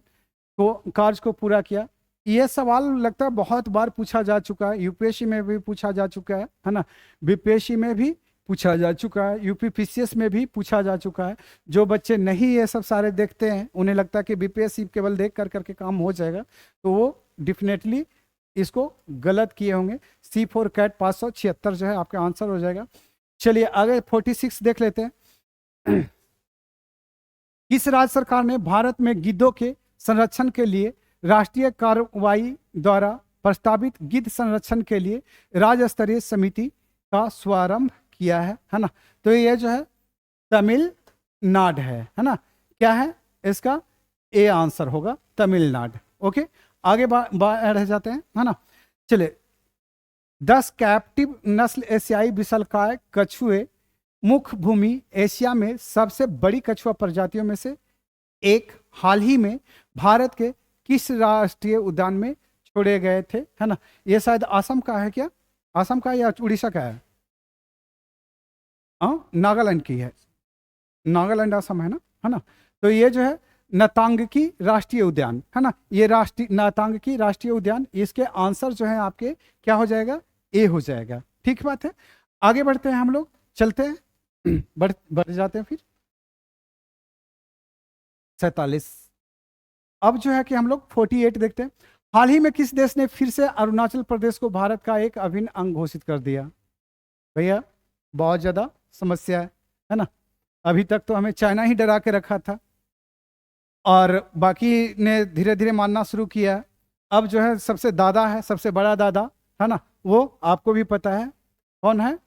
को कार्य को पूरा किया? यह सवाल लगता है बहुत बार पूछा जा चुका है, यूपीएससी में भी पूछा जा चुका है ना, बीपीएससी में भी पूछा जा चुका है, यूपीपीसीएस में भी पूछा जा चुका है। जो बच्चे नहीं ये सब सारे देखते हैं, उन्हें लगता है कि बीपीएससी केवल देख कर करके काम हो जाएगा, तो वो डेफिनेटली इसको गलत किए होंगे। C4 कैट 576 जो है आपका आंसर हो जाएगा। चलिए आगे 46 देख लेते हैं। किस राज्य सरकार ने भारत में गिद्धों के संरक्षण के लिए राष्ट्रीय कार्रवाई द्वारा प्रस्तावित गिद्ध संरक्षण के लिए राज्य स्तरीय समिति का शुभारंभ किया है ना। तो ये जो है तमिलनाडु है ना। क्या है इसका? ए आंसर होगा तमिलनाडु। ओके, आगे बढ़ जाते हैं, है ना। चलिए, 10 कैप्टिव नस्ल एशियाई विशालकाय कछुए मुख्य भूमि एशिया में सबसे बड़ी कछुआ प्रजातियों में से एक हाल ही में भारत के किस राष्ट्रीय उद्यान में छोड़े गए थे, है ना। ये शायद असम का है क्या? असम का या उड़ीसा का है? हाँ, नागालैंड की है। नागालैंड असम है ना। तो ये जो है नतांगकी राष्ट्रीय उद्यान है ना, ये राष्ट्रीय नतांगकी राष्ट्रीय उद्यान, इसके आंसर जो है आपके क्या हो जाएगा? ए हो जाएगा। ठीक बात है। आगे बढ़ते हैं हम लोग, चलते हैं। बढ़ जाते हैं फिर 47। अब जो है कि हम लोग 48 देखते हैं। हाल ही में किस देश ने फिर से अरुणाचल प्रदेश को भारत का एक अभिन्न अंग घोषित कर दिया? भैया बहुत ज्यादा समस्या है ना। अभी तक तो हमें चाइना ही डरा के रखा था, और बाकी ने धीरे धीरे मानना शुरू किया। अब जो है सबसे दादा है, सबसे बड़ा दादा है ना, वो आपको भी पता है कौन है?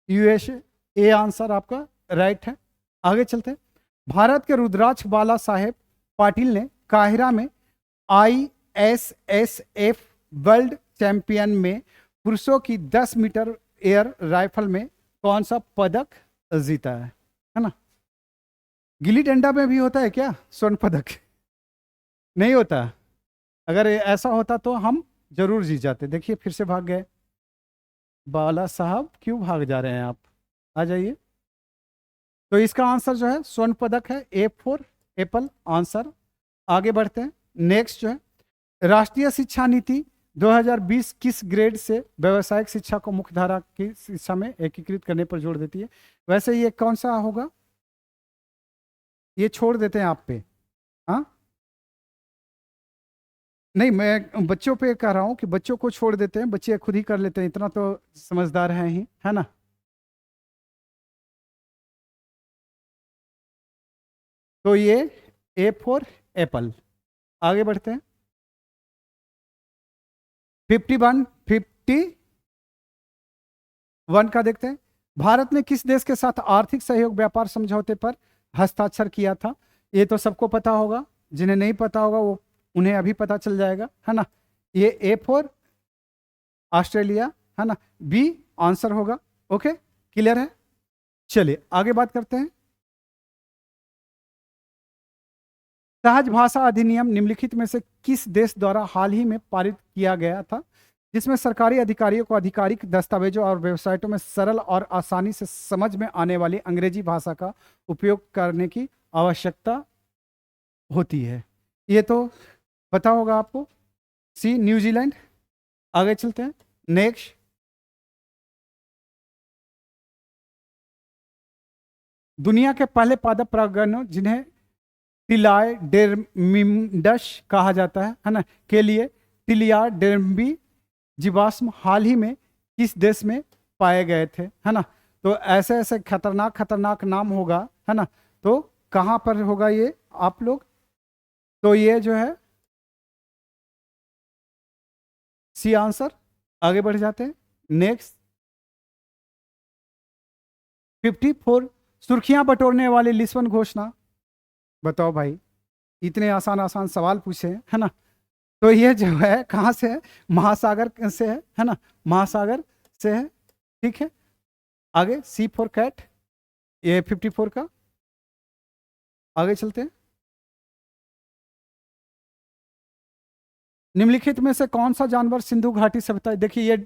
यूएसए। ए आंसर आपका राइट है। आगे चलते हैं। भारत के रुद्राक्ष बाला साहेब पाटिल ने काहिरा में ISSF वर्ल्ड चैंपियन में पुरुषों की 10 मीटर एयर राइफल में कौन सा पदक जीता है ना। गिल्ली डंडा में भी होता है क्या स्वर्ण पदक? नहीं होता। अगर ऐसा होता तो हम जरूर जीत जाते। देखिए फिर से भाग गए। बाला साहब क्यों भाग जा रहे हैं आप? आ जाइए। तो इसका आंसर जो है स्वर्ण पदक है, A4 एप्पल आंसर। आगे बढ़ते हैं। नेक्स्ट जो है, राष्ट्रीय शिक्षा नीति 2020 किस ग्रेड से व्यावसायिक शिक्षा को मुख्यधारा की शिक्षा में एकीकृत करने पर जोर देती है? वैसे ये कौन सा होगा? ये छोड़ देते हैं आप पे। हाँ, नहीं, मैं बच्चों पे कह रहा हूँ कि बच्चों को छोड़ देते हैं, बच्चे खुद ही कर लेते हैं, इतना तो समझदार हैं ही, है ना। तो ये ए फॉर एप्पल। आगे बढ़ते हैं। 51 का देखते हैं। भारत ने किस देश के साथ आर्थिक सहयोग व्यापार समझौते पर हस्ताक्षर किया था? ये तो सबको पता होगा, जिन्हें नहीं पता होगा वो, उन्हें अभी पता चल जाएगा, है ना। ये ए फॉर ऑस्ट्रेलिया, है ना। बी आंसर होगा। ओके, क्लियर है। चलिए आगे बात करते हैं। सहज भाषा अधिनियम निम्नलिखित में से किस देश द्वारा हाल ही में पारित किया गया था, जिसमें सरकारी अधिकारियों को आधिकारिक दस्तावेजों और वेबसाइटों में सरल और आसानी से समझ में आने वाली अंग्रेजी भाषा का उपयोग करने की आवश्यकता होती है? ये तो पता होगा आपको। सी न्यूजीलैंड। आगे चलते हैं। नेक्स्ट, दुनिया के पहले पादप परागणों जिन्हें टिलाय डेर्मिडस कहा जाता है ना, के लिए टिलिया डेर्मी जीवाश्म हाल ही में किस देश में पाए गए थे, है ना। तो ऐसे ऐसे खतरनाक खतरनाक नाम होगा, है ना। तो कहाँ पर होगा ये आप लोग? तो ये जो है सी आंसर। आगे बढ़ जाते हैं। नेक्स्ट, 54, सुर्खियां बटोरने वाली लिस्बन घोषणा। बताओ भाई, इतने आसान आसान सवाल पूछे हैं, है ना। तो ये जो है कहाँ से है? महासागर से है ना, महासागर से है। ठीक है, आगे सी फॉर कैट, ये 54 का। आगे चलते हैं। निम्नलिखित में से कौन सा जानवर सिंधु घाटी सभ्यता, देखिए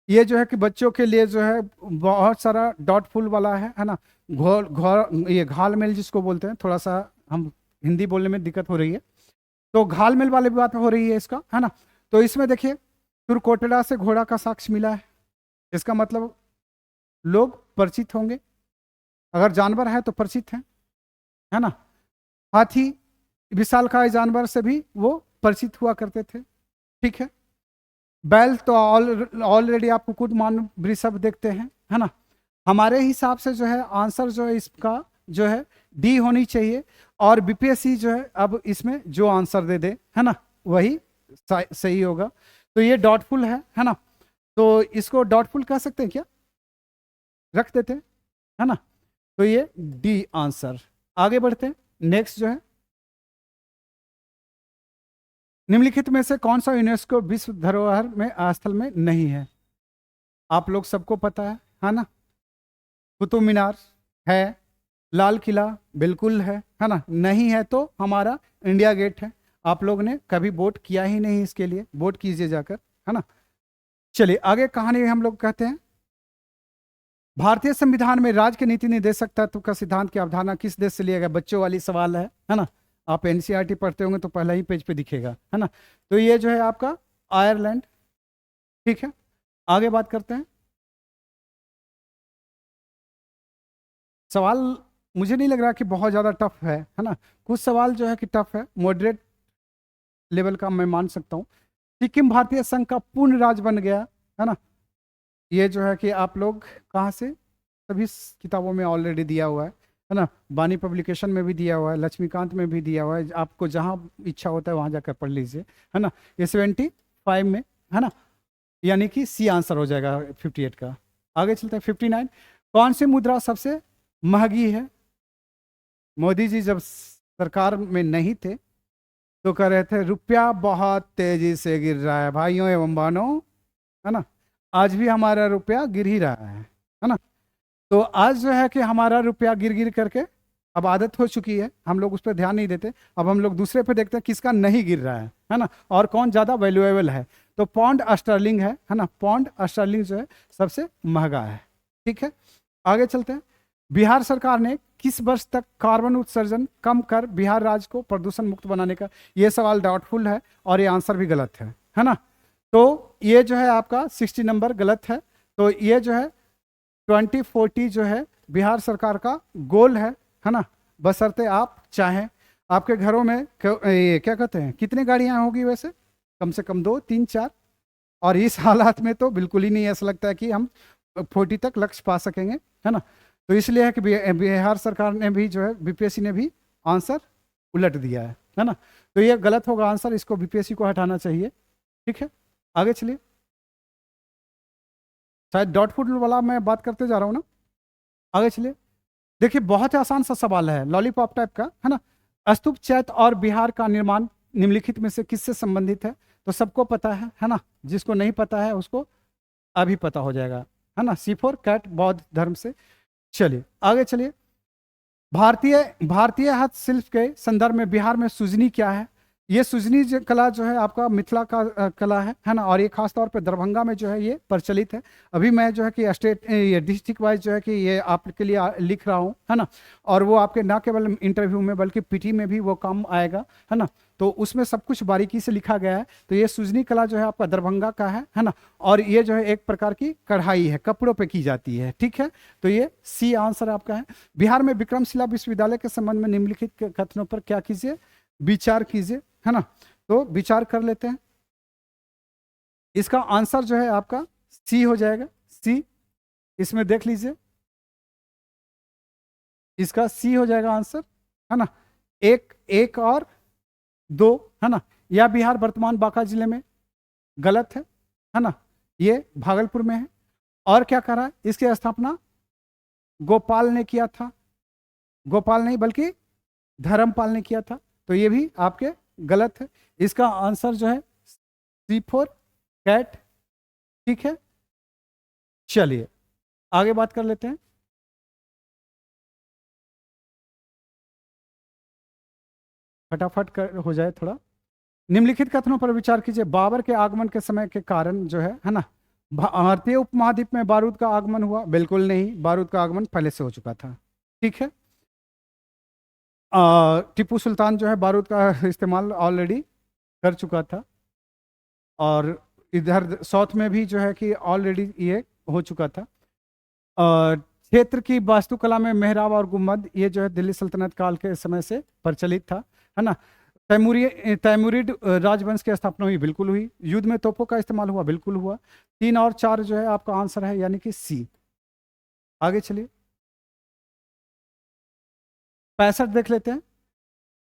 ये जो है कि बच्चों के लिए जो है बहुत सारा डॉटफुल वाला है ना। घोल घोल ये घालमेल जिसको बोलते हैं, थोड़ा सा हम हिंदी बोलने में दिक्कत हो रही है, तो घालमेल वाली बात हो रही है इसका, है ना। तो इसमें देखिए तुरकोटड़ा से घोड़ा का साक्ष्य मिला है, इसका मतलब लोग परिचित होंगे, अगर जानवर है तो परिचित है ना। हाथी विशालकाय जानवर से भी वो परिचित हुआ करते थे। ठीक है, बैल तो ऑलरेडी आपको कुछ मान वृषभ देखते हैं, है ना। हमारे हिसाब से जो है आंसर जो है इसका जो है डी होनी चाहिए, और बीपीएससी जो है अब इसमें जो आंसर दे दे, है ना, वही सही होगा। तो ये डॉटफुल है ना, तो इसको डॉटफुल कह सकते हैं क्या? रख देते हैं, है ना। तो ये डी आंसर। आगे बढ़ते हैं। नेक्स्ट जो है, निम्नलिखित में से कौन सा यूनेस्को विश्व धरोहर में स्थल में नहीं है? आप लोग सबको पता है ना। कुतुब मीनार है, लाल किला बिल्कुल है ना। नहीं है तो हमारा इंडिया गेट है। आप लोग ने कभी वोट किया ही नहीं इसके लिए, वोट कीजिए जाकर, है ना। चलिए आगे कहानी हम लोग कहते हैं। भारतीय संविधान में राज्य के नीति निर्देशक तत्व का सिद्धांत की अवधारणा किस देश से लिया गया? बच्चों वाली सवाल है ना। आप एनसीईआरटी पढ़ते होंगे तो पहला ही पेज पे दिखेगा, है ना। तो ये जो है आपका आयरलैंड। ठीक है, आगे बात करते हैं। सवाल मुझे नहीं लग रहा कि बहुत ज़्यादा टफ है ना। कुछ सवाल जो है कि टफ है, मॉडरेट लेवल का मैं मान सकता हूँ। सिक्किम भारतीय संघ का पूर्ण राज्य बन गया, है ना। ये जो है कि आप लोग कहाँ से, सभी किताबों में ऑलरेडी दिया हुआ है ना। बानी पब्लिकेशन में भी दिया हुआ है, लक्ष्मीकांत में भी दिया हुआ है, आपको जहाँ इच्छा होता है वहाँ जाकर पढ़ लीजिए, है ना। ये 75 में, है ना, यानी कि सी आंसर हो जाएगा 58 का। आगे चलते हैं। 59, कौन सी मुद्रा सबसे महंगी है? मोदी जी जब सरकार में नहीं थे तो कह रहे थे रुपया बहुत तेजी से गिर रहा है भाइयों एवं बहनों, है ना। आज भी हमारा रुपया गिर ही रहा है ना। तो आज जो है कि हमारा रुपया गिर गिर करके अब आदत हो चुकी है, हम लोग उस पर ध्यान नहीं देते। अब हम लोग दूसरे पे देखते हैं किसका नहीं गिर रहा है ना, और कौन ज़्यादा वैल्यूएबल है। तो पौंड स्टर्लिंग है ना, पौंड स्टर्लिंग जो है सबसे महंगा है। ठीक है, आगे चलते हैं। बिहार सरकार ने किस वर्ष तक कार्बन उत्सर्जन कम कर बिहार राज्य को प्रदूषण मुक्त बनाने का? ये सवाल डाउटफुल है और ये आंसर भी गलत है ना। तो ये जो है आपका 60 नंबर गलत है। तो ये जो है 2040 जो है बिहार सरकार का गोल है ना, बशर्ते आप चाहें। आपके घरों में ये क्या कहते हैं, कितनी गाड़ियां होगी वैसे? कम से कम 2 3 4, और इस हालात में तो बिल्कुल ही नहीं ऐसा लगता है कि हम 40 तक लक्ष्य पा सकेंगे, है ना। तो इसलिए है कि बिहार सरकार ने भी जो है, बीपीएससी ने भी आंसर उलट दिया है ना। तो ये गलत होगा आंसर, इसको बीपीएससी को हटाना चाहिए। ठीक है, आगे चलिए। शायद डॉट फूड वाला मैं बात करते जा रहा हूँ ना, आगे चलिए। देखिए बहुत ही आसान सा सवाल है, लॉलीपॉप टाइप का, है ना। स्तूप चैत और बिहार का निर्माण निम्नलिखित में से किससे संबंधित है? तो सबको पता है ना। जिसको नहीं पता है उसको अभी पता हो जाएगा, है ना। C4 कैट बौद्ध धर्म से। चलिए आगे चलिए। भारतीय भारतीय हस्तशिल्प के संदर्भ में बिहार में सुजनी क्या है? ये सुजनी कला जो है आपका मिथिला का कला है ना। और ये खास तौर पे दरभंगा में जो है ये प्रचलित है। अभी मैं जो है कि स्टेट ये डिस्ट्रिक्ट वाइज जो है कि ये आपके लिए लिख रहा हूँ, है ना। और वो आपके ना केवल इंटरव्यू में बल्कि पीटी में भी वो काम आएगा, है ना। तो उसमें सब कुछ बारीकी से लिखा गया है। तो ये सुजनी कला जो है आपका दरभंगा का है ना। और ये जो है एक प्रकार की कढ़ाई है, कपड़ों पे की जाती है, ठीक है। तो ये सी आंसर आपका है। बिहार में विक्रमशिला विश्वविद्यालय के संबंध में निम्नलिखित कथनों पर क्या कीजिए? विचार कीजिए, है ना। तो विचार कर लेते हैं। इसका आंसर जो है आपका सी हो जाएगा, सी। इसमें देख लीजिए, इसका सी हो जाएगा आंसर, है ना। एक एक और 2, है ना। यह बिहार वर्तमान बांका जिले में गलत है ना। ये भागलपुर में है। और क्या करा है? इसकी स्थापना गोपाल ने किया था। गोपाल नहीं बल्कि धर्मपाल ने किया था। तो ये भी आपके गलत है। इसका आंसर जो है C4 कैट, ठीक है। चलिए आगे बात कर लेते हैं। फटाफट कर हो जाए थोड़ा। निम्नलिखित कथनों पर विचार कीजिए। बाबर के आगमन के समय के कारण जो है ना, भारतीय उपमहाद्वीप में बारूद का आगमन हुआ? बिल्कुल नहीं, बारूद का आगमन पहले से हो चुका था, ठीक है। टीपू सुल्तान जो है बारूद का इस्तेमाल ऑलरेडी कर चुका था। और इधर साउथ में भी जो है कि ऑलरेडी ये हो चुका था। क्षेत्र की वास्तुकला में मेहराब और गुम्बद, ये जो है दिल्ली सल्तनत काल के समय से प्रचलित था, है ना। तैमूरिड राजवंश की स्थापना हुई? बिल्कुल हुई। युद्ध में तोपों का इस्तेमाल हुआ? बिल्कुल हुआ। 3 और 4 जो है आपका आंसर है, यानी कि सी। आगे चलिए 65 देख लेते हैं।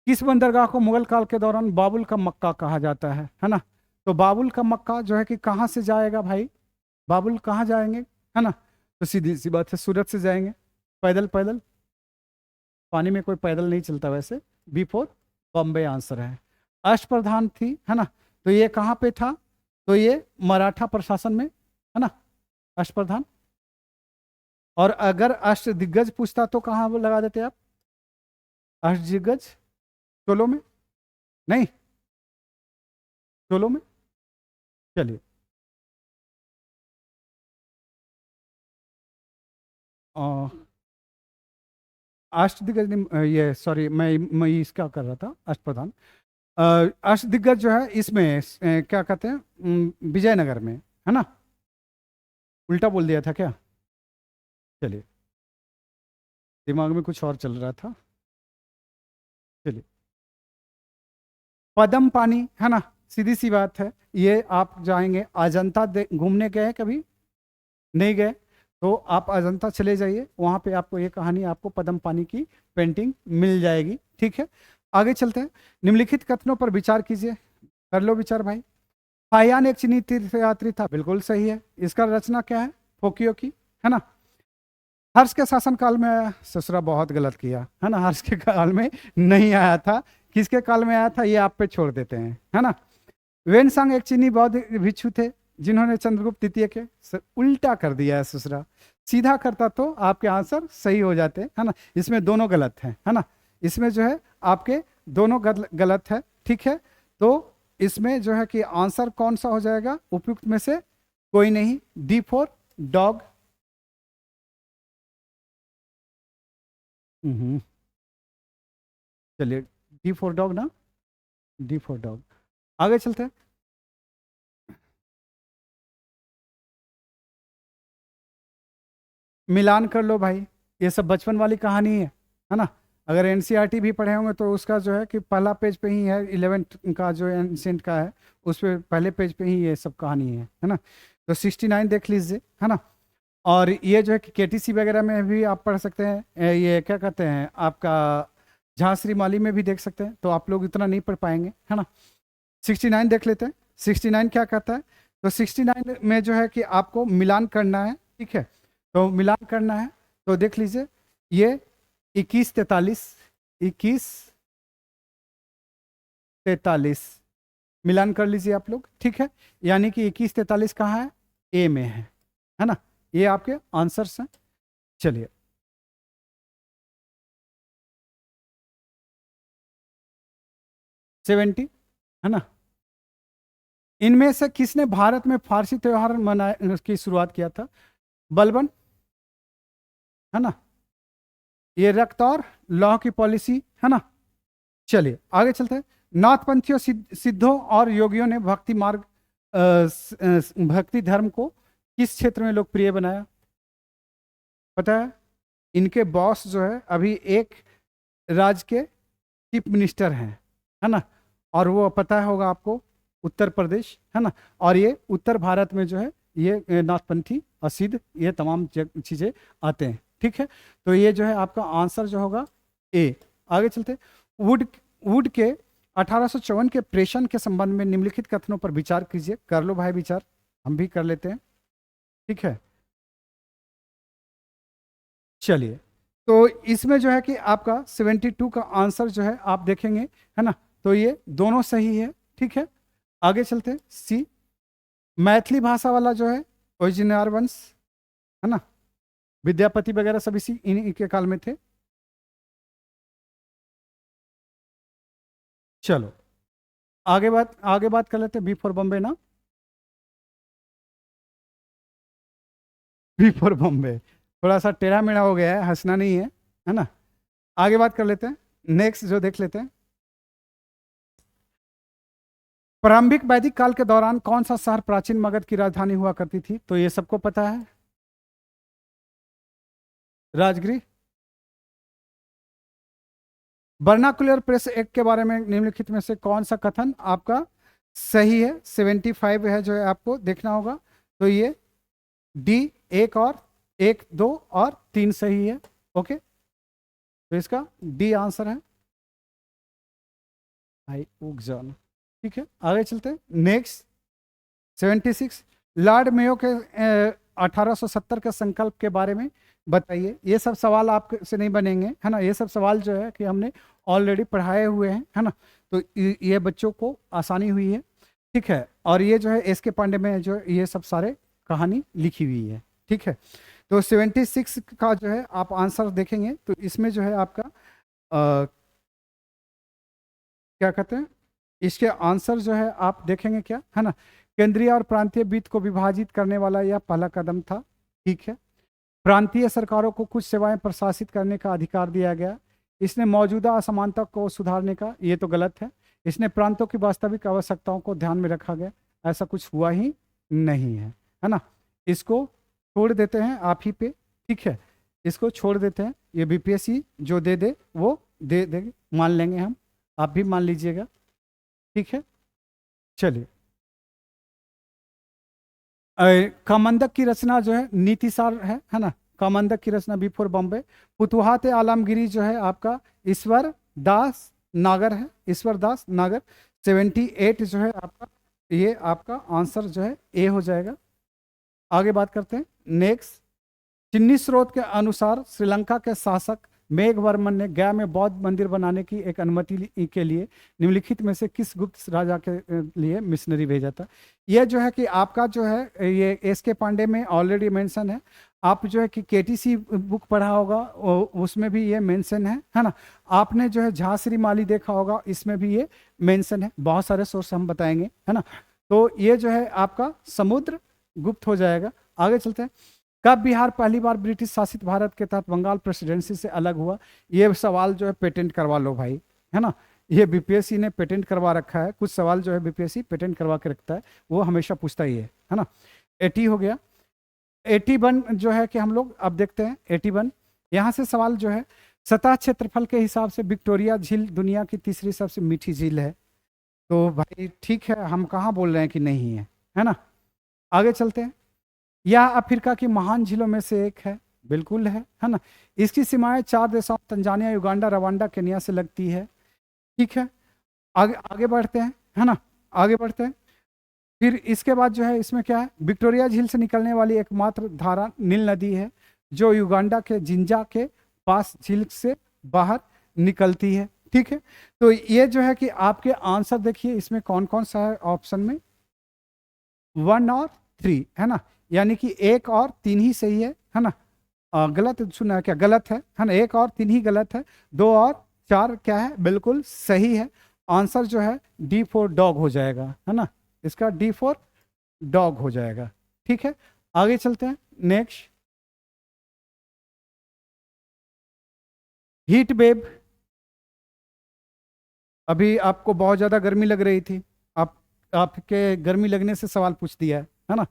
किस बंदरगाह को मुगल काल के दौरान बाबुल का मक्का कहा जाता है ना। तो बाबुल का मक्का जो है कि कहाँ से जाएगा भाई? बाबुल कहाँ जाएंगे, है ना। तो सीधी सी बात है, सूरत से जाएंगे, पैदल पैदल। पानी में कोई पैदल नहीं चलता वैसे। B4 बॉम्बे आंसर है। अष्टप्रधान थी, है ना। तो ये कहाँ पे था? तो ये मराठा प्रशासन में, है ना, अष्टप्रधान। और अगर अष्टदिग्गज पूछता तो कहाँ वो लगा देते आप? अष्टदिग्गज चोलो में? नहीं, चोलो में। चलिए अष्टदिग्गज ये सॉरी, मैं इसका कर रहा था अष्टप्रधान। अष्टदिग्गज जो है इसमें क्या कहते हैं, विजयनगर में, है ना। उल्टा बोल दिया था क्या? चलिए, दिमाग में कुछ और चल रहा था। चलिए, पदम पानी, है ना, सीधी सी बात है। ये आप जाएंगे अजंता घूमने गए कभी? नहीं गए? तो आप अजंता चले जाइए, वहां पे आपको ये कहानी, आपको पदम पानी की पेंटिंग मिल जाएगी, ठीक है। आगे चलते हैं। निम्नलिखित कथनों पर विचार कीजिए। कर लो विचार भाई। फाहियान एक चीनी तीर्थयात्री था? बिल्कुल सही है। इसका रचना क्या है? फोकियो की, है ना। हर्ष के शासन काल में आया? ससुरा बहुत गलत किया, है ना। हर्ष के काल में नहीं आया था। किसके काल में आया था ये आप पे छोड़ देते हैं, है ना। वेनसांग एक चीनी बौद्ध भिक्षु थे जिन्होंने चंद्रगुप्त द्वितीय के उल्टा कर दिया है ससुरा। सीधा करता तो आपके आंसर सही हो जाते, है ना। इसमें दोनों गलत हैं, है ना। इसमें जो है आपके दोनों गलत है, ठीक है। तो इसमें जो है कि आंसर कौन सा हो जाएगा उपयुक्त में से? कोई नहीं। D4 dog. चलिए D4 डॉग ना, D4 डॉग। आगे चलते हैं। मिलान कर लो भाई, ये सब बचपन वाली कहानी है ना। अगर एनसीईआरटी भी पढ़े होंगे तो उसका जो है कि पहला पेज पे ही है, 11th का जो एंशिएंट का है उस पे पहले पेज पे ही ये सब कहानी है ना। तो 69 देख लीजिए, है ना। और ये जो है कि केटीसी वगैरह में भी आप पढ़ सकते हैं, ये क्या कहते हैं आपका झांसी माली में भी देख सकते हैं, तो आप लोग इतना नहीं पढ़ पाएंगे, है ना। 69 देख लेते हैं। 69 क्या कहता है, तो 69 में जो है कि आपको मिलान करना है, ठीक है। तो मिलान करना है तो देख लीजिए, ये 2143 मिलान कर लीजिए आप लोग, ठीक है। यानी कि 2143 कहाँ है, ए में है ना। ये आपके आंसर्स हैं। चलिए, सेवेंटी, है ना। इनमें से किसने भारत में फारसी त्योहार मनाने की शुरुआत किया था, बलबन, है ना। ये रक्त और लौह की पॉलिसी, है ना। चलिए आगे चलते हैं। नाथपंथियों, सिद्धों और योगियों ने भक्ति मार्ग भक्ति धर्म को किस क्षेत्र में लोकप्रिय बनाया, पता है। इनके बॉस जो है अभी एक राज्य के चीफ मिनिस्टर हैं, है ना। और वो पता होगा आपको, उत्तर प्रदेश, है ना। और ये उत्तर भारत में जो है ये नाथपंथी और सिद्ध ये तमाम चीज़ें आते हैं, ठीक है। तो ये जो है आपका आंसर जो होगा ए। आगे चलते। वुड वुड के 1854 के प्रेषण के संबंध में निम्नलिखित कथनों पर विचार कीजिए। कर लो भाई विचार, हम भी कर लेते हैं, ठीक है। चलिए, तो इसमें जो है कि आपका 72 का आंसर जो है आप देखेंगे, है ना। तो ये दोनों सही है, ठीक है। आगे चलते हैं। सी, मैथिली भाषा वाला जो है ओरिजिनल वंश, है ना। विद्यापति वगैरह सब इसी इन्हीं के काल में थे। चलो आगे बात कर लेते हैं। बी फॉर बॉम्बे ना, बी फॉर बॉम्बे थोड़ा सा टेढ़ा मेढ़ा हो गया है, हंसना नहीं है ना। आगे बात कर लेते हैं। नेक्स्ट जो देख लेते हैं, प्रारंभिक वैदिक काल के दौरान कौन सा शहर प्राचीन मगध की राजधानी हुआ करती थी, तो ये सबको पता है, राजगृह। वर्नाकुलर प्रेस एक्ट के बारे में निम्नलिखित में से कौन सा कथन आपका सही है, 75 है जो है आपको देखना होगा। तो ये डी, एक, दो और तीन सही है, ओके। तो इसका डी आंसर है, आई उगजान, ठीक है। आगे चलते हैं। नेक्स्ट 76, लॉर्ड मेयो के 1870 के संकल्प के बारे में बताइए। ये सब सवाल आपसे नहीं बनेंगे, है ना। ये सब सवाल जो है कि हमने ऑलरेडी पढ़ाए हुए हैं, है ना। तो ये बच्चों को आसानी हुई है, ठीक है। और ये जो है एस के पांडे में जो ये सब सारे कहानी लिखी हुई है, ठीक है। तो 76 का जो है आप आंसर देखेंगे तो इसमें जो है आपका क्या कहते हैं, इसके आंसर जो है आप देखेंगे क्या, है ना। केंद्रीय और प्रांतीय वित्त को विभाजित करने वाला यह पहला कदम था, ठीक है। प्रांतीय सरकारों को कुछ सेवाएं प्रशासित करने का अधिकार दिया गया। इसने मौजूदा असमानता को सुधारने का, ये तो गलत है। इसने प्रांतों की वास्तविक आवश्यकताओं को ध्यान में रखा गया, ऐसा कुछ हुआ ही नहीं है ना। इसको छोड़ देते हैं आप ही पे, ठीक है। इसको छोड़ देते हैं, ये बीपीएससी जो दे दे वो दे दे, मान लेंगे हम, आप भी मान लीजिएगा, ठीक है। चलिए, कामंदक की रचना जो है नीतिसार है ना। कामंदक की रचना बिफोर बॉम्बे। फुतुहात आलमगिरी जो है आपका ईश्वर दास नागर है, ईश्वर दास नागर। 78 जो है आपका, ये आपका आंसर जो है ए हो जाएगा। आगे बात करते हैं। नेक्स्ट, चिन्नी स्रोत के अनुसार श्रीलंका के शासक मेघवर्मन ने गया में बौद्ध मंदिर बनाने की एक अनुमति के लिए निम्नलिखित में से किस गुप्त राजा के लिए मिशनरी भेजा था। यह जो है कि आपका जो है ये एस के पांडे में ऑलरेडी मेंशन है। आप जो है कि केटीसी बुक पढ़ा होगा उसमें भी ये मेंशन है ना। आपने जो है झांसी माली देखा होगा, इसमें भी ये मेंशन है। बहुत सारे सोर्स हम बताएंगे, है ना। तो ये जो है आपका समुद्र गुप्त हो जाएगा। आगे चलते हैं। कब बिहार पहली बार ब्रिटिश शासित भारत के तहत बंगाल प्रेसिडेंसी से अलग हुआ, ये सवाल जो है पेटेंट करवा लो भाई, है ना। ये बीपीएससी ने पेटेंट करवा रखा है, कुछ सवाल जो है बीपीएससी पेटेंट करवा के रखता है, वो हमेशा पूछता ही है ना। 80 हो गया। 81 जो है कि हम लोग अब देखते हैं 81, यहाँ से सवाल जो है सतह क्षेत्रफल के हिसाब से विक्टोरिया झील दुनिया की तीसरी सबसे मीठी झील है। तो भाई ठीक है, हम कहाँ बोल रहे हैं कि नहीं है, है ना। आगे चलते हैं। यह अफ्रीका की महान झीलों में से एक है, बिल्कुल है ना। इसकी सीमाएं 4 देशों तंजानिया, युगांडा, रवांडा, केनिया से लगती है। ठीक है, आगे आगे बढ़ते हैं, है ना। आगे बढ़ते हैं। फिर इसके बाद जो है इसमें क्या है, विक्टोरिया झील से निकलने वाली एकमात्र धारा नील नदी है, जो युगांडा के जिंजा के पास झील से बाहर निकलती है। ठीक है, तो ये जो है कि आपके आंसर देखिए इसमें कौन कौन सा है ऑप्शन में, 1 और 3, है ना। यानी कि 1 और 3 ही सही है ना। गलत सुना है क्या, गलत है ना। 1 और 3 ही गलत है, 2 और 4 क्या है, बिल्कुल सही है। आंसर जो है D फॉर डॉग हो जाएगा, है ना। इसका D फॉर डॉग हो जाएगा। ठीक है, आगे चलते हैं। Next, heat wave. अभी आपको बहुत ज्यादा गर्मी लग रही थी, आपके गर्मी लगने से सवाल पूछ दिया है ना।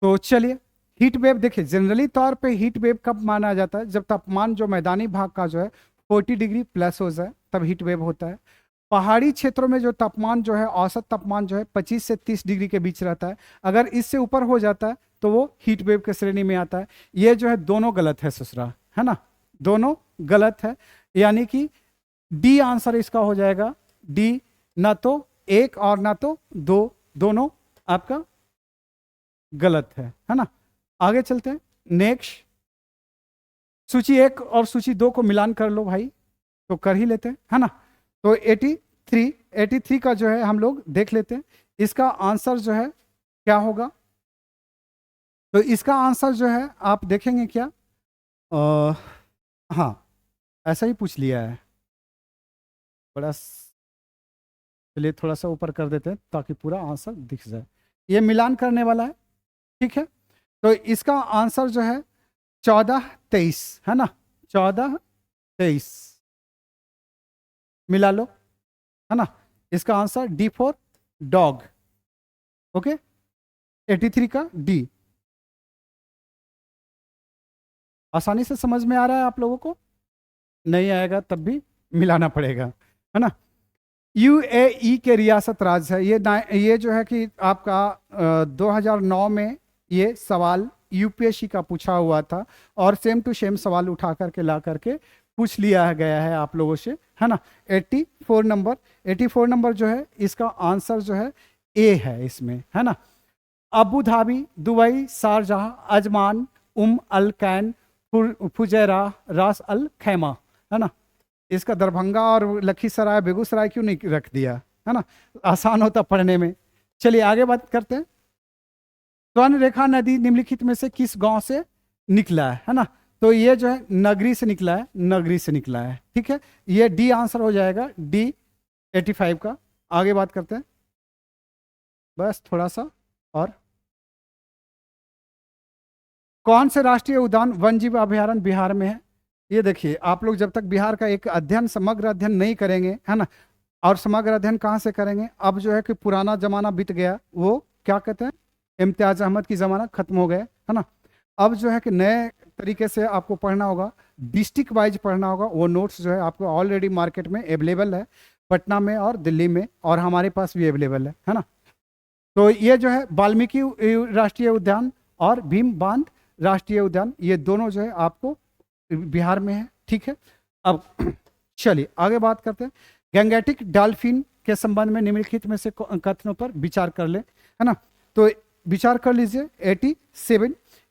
तो चलिए, हीट वेव देखिए, जनरली तौर पे हीट वेव कब माना जाता है, जब तापमान जो मैदानी भाग का जो है 40 डिग्री प्लस हो जाए, तब हीट वेव होता है। पहाड़ी क्षेत्रों में जो तापमान जो है, औसत तापमान जो है 25 से 30 डिग्री के बीच रहता है। अगर इससे ऊपर हो जाता है तो वो हीट वेव के श्रेणी में आता है। ये जो है दोनों गलत है ससुरा, है ना, दोनों गलत है। यानी कि डी आंसर इसका हो जाएगा, डी, ना तो 1 और ना तो 2, दोनों आपका गलत है ना। आगे चलते हैं। नेक्स्ट, सूची 1 और सूची 2 को मिलान कर लो भाई, तो कर ही लेते हैं, है ना। तो 83 का जो है हम लोग देख लेते हैं, इसका आंसर जो है क्या होगा। तो इसका आंसर जो है आप देखेंगे क्या, हाँ, ऐसा ही पूछ लिया है। बड़ा, चलिए थोड़ा सा ऊपर कर देते हैं ताकि पूरा आंसर दिख जाए। ये मिलान करने वाला है, ठीक है। तो इसका आंसर जो है 14-23, है ना, 14-23 मिला लो, है ना। इसका answer D for dog, okay. 83 का D। आसानी से समझ में आ रहा है आप लोगों को, नहीं आएगा तब भी मिलाना पड़ेगा, है ना। UAE के रियासत राज्य है ये जो है कि आपका 2009 में ये सवाल यूपीएससी का पूछा हुआ था, और सेम टू सेम सवाल उठा करके ला करके पूछ लिया गया है आप लोगों से, है ना। 84 नंबर जो है इसका आंसर जो है ए है इसमें, है ना। Abu Dhabi, Dubai, Sharjah, Ajman, Al Ain, Fujairah, Ras Al खैमा, है ना। इसका दरभंगा और लखीसराय, बेगूसराय क्यों नहीं रख दिया, है ना, आसान होता पढ़ने में। चलिए आगे बात करते हैं। स्वर्ण रेखा नदी निम्नलिखित में से किस गांव से निकला है ना। तो ये जो है नगरी से निकला है, नगरी से निकला है, ठीक है। ये डी आंसर हो जाएगा, डी 85 का। आगे बात करते हैं, बस थोड़ा सा और। कौन से राष्ट्रीय उद्यान वन जीव अभयारण्य बिहार में है। ये देखिए, आप लोग जब तक बिहार का एक अध्ययन, समग्र अध्ययन नहीं करेंगे, है ना, और समग्र अध्ययन कहाँ से करेंगे, अब जो है कि पुराना जमाना बीत गया, वो क्या कहते हैं, इम्तियाज अहमद की जमाना खत्म हो गया, है ना। अब जो है कि नए तरीके से आपको पढ़ना होगा, डिस्ट्रिक्ट वाइज पढ़ना होगा। वो नोट्स जो है आपको ऑलरेडी मार्केट में अवेलेबल है, पटना में और दिल्ली में, और हमारे पास भी अवेलेबल है ना। तो ये जो है वाल्मीकि राष्ट्रीय उद्यान और भीम बांध राष्ट्रीय उद्यान, ये दोनों जो है आपको बिहार में है, ठीक है। अब चलिए आगे बात करते हैं। गैंगेटिक डॉल्फिन के संबंध में निम्नलिखित में से कथनों पर विचार कर ले, है ना। तो विचार कर लीजिए।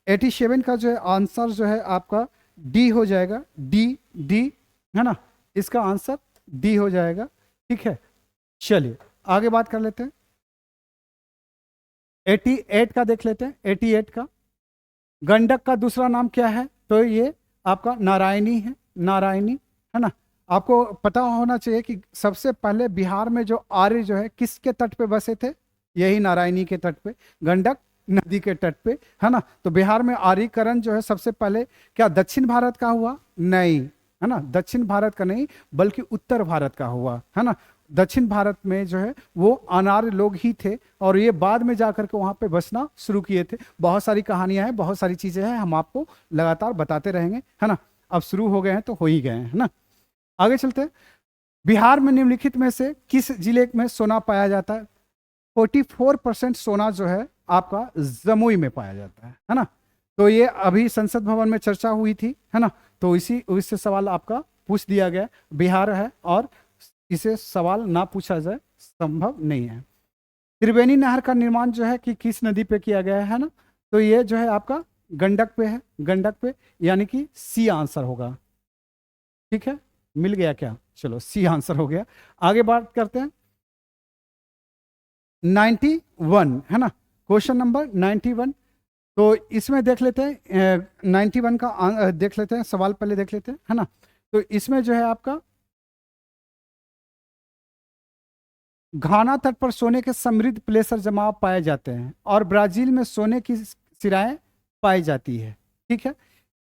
87 का जो है आंसर जो है आपका डी हो जाएगा, डी, है ना। इसका आंसर डी हो जाएगा, ठीक है। चलिए आगे बात कर लेते हैं। 88 का देख लेते हैं। 88 का, गंडक का दूसरा नाम क्या है, तो ये आपका नारायणी है, नारायणी, है ना। आपको पता होना चाहिए कि सबसे पहले बिहार में जो आर्य जो है किसके तट पे बसे थे, यही नारायणी के तट पे, गंडक नदी के तट पे, है ना। तो बिहार में आर्यीकरण जो है सबसे पहले क्या दक्षिण भारत का हुआ, नहीं, है ना, दक्षिण भारत का नहीं बल्कि उत्तर भारत का हुआ, है ना। दक्षिण भारत में जो है वो अनार्य लोग ही थे, और ये बाद में जाकर के वहाँ पे बसना शुरू किए थे। बहुत सारी कहानियां हैं, बहुत सारी चीजें हैं, हम आपको लगातार बताते रहेंगे, है ना। अब शुरू हो गए हैं तो हो ही गए हैं, है ना। आगे चलते हैं। बिहार में निम्नलिखित में से किस जिले में सोना पाया जाता है? 44% सोना जो है आपका जमुई में पाया जाता है ना। तो ये अभी संसद भवन में चर्चा हुई थी, है ना। तो इससे सवाल आपका पूछ दिया गया, बिहार है और इसे सवाल ना पूछा जाए संभव नहीं है। त्रिवेणी नहर का निर्माण जो है कि किस नदी पे किया गया है ना, तो ये जो है आपका गंडक पे है, गंडक पे, यानी कि सी आंसर होगा। ठीक है, मिल गया क्या? चलो सी आंसर हो गया। आगे बात करते हैं 91, है ना, क्वेश्चन नंबर 91। तो इसमें देख लेते हैं 91 का देख लेते हैं, सवाल पहले देख लेते हैं, है ना। तो इसमें जो है आपका घाना तट पर सोने के समृद्ध प्लेसर जमाव पाए जाते हैं और ब्राजील में सोने की सिराएं पाई जाती है। ठीक है,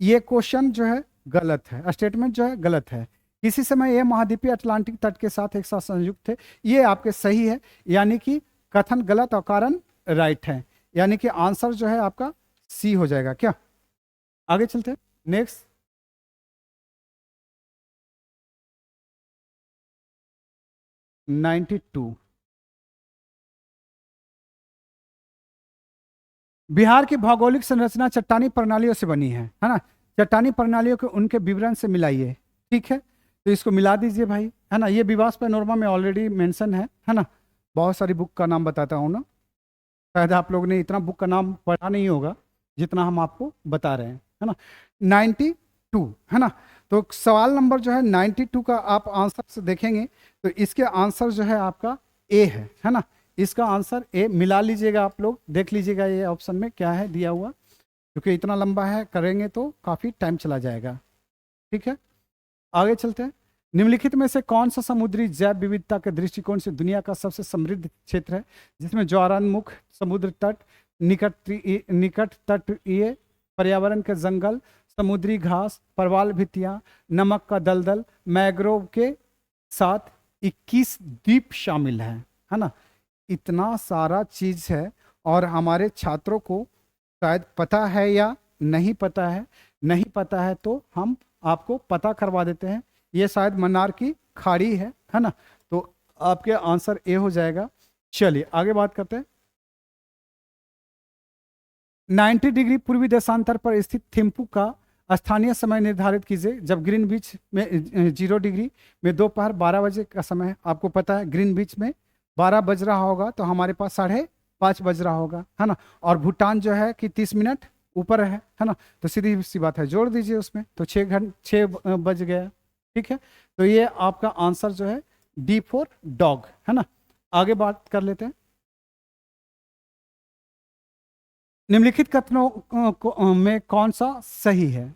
ये क्वेश्चन जो है गलत है, स्टेटमेंट जो है गलत है। किसी समय ये महाद्वीपीय अटलांटिक तट के साथ एक साथ संयुक्त थे, ये आपके सही है, यानी कि कथन गलत और कारण राइट है, यानी कि आंसर जो है आपका सी हो जाएगा क्या। आगे चलते हैं नेक्स्ट। Ninety two. बिहार की भौगोलिक संरचना चट्टानी प्रणालियों से बनी है ना। चट्टानी प्रणालियों के उनके विवरण से मिलाइए। ठीक है, तो इसको मिला दीजिए भाई, है ना। ये विवास पैनोरमा में ऑलरेडी मेंशन है ना। बहुत सारी बुक का नाम बताता हूँ ना, शायद आप लोग ने इतना बुक का नाम पढ़ा नहीं होगा जितना हम आपको बता रहे हैं, है ना। 92, है ना। तो सवाल नंबर जो है 92 का आप आंसर से देखेंगे तो इसके आंसर जो है आपका ए है ना। इसका आंसर ए, मिला लीजिएगा, आप लोग देख लीजिएगा ये ऑप्शन में क्या है दिया हुआ, क्योंकि इतना लंबा है, करेंगे तो काफ़ी टाइम चला जाएगा। ठीक है, आगे चलते हैं। निम्नलिखित में से कौन सा समुद्री जैव विविधता के दृष्टिकोण से दुनिया का सबसे समृद्ध क्षेत्र है, जिसमें ज्वारामुख, समुद्र तट, निकट तटीय पर्यावरण के जंगल, समुद्री घास, परवाल भित्तियां, नमक का दलदल, मैग्रोव के साथ 21 द्वीप शामिल है ना। इतना सारा चीज है और हमारे छात्रों को शायद पता है या नहीं पता है। नहीं पता है तो हम आपको पता करवा देते हैं। ये शायद मन्नार की खाड़ी है ना। तो आपके आंसर ए हो जाएगा। चलिए आगे बात करते हैं। 90 डिग्री पूर्वी देशांतर पर स्थित थिम्पू का स्थानीय समय निर्धारित कीजिए जब ग्रीन बीच में 0 डिग्री में दोपहर 12 बजे का समय है। आपको पता है ग्रीन बीच में 12 बज रहा होगा तो हमारे पास 5:30 बज रहा होगा, है ना। और भूटान जो है कि 30 मिनट ऊपर है ना। तो सीधी सी बात है, जोड़ दीजिए उसमें, तो 6 बज गया। ठीक है, तो ये आपका आंसर जो है डी फॉर डॉग, है ना। आगे बात कर लेते हैं। निम्नलिखित कथनों में कौन सा सही है?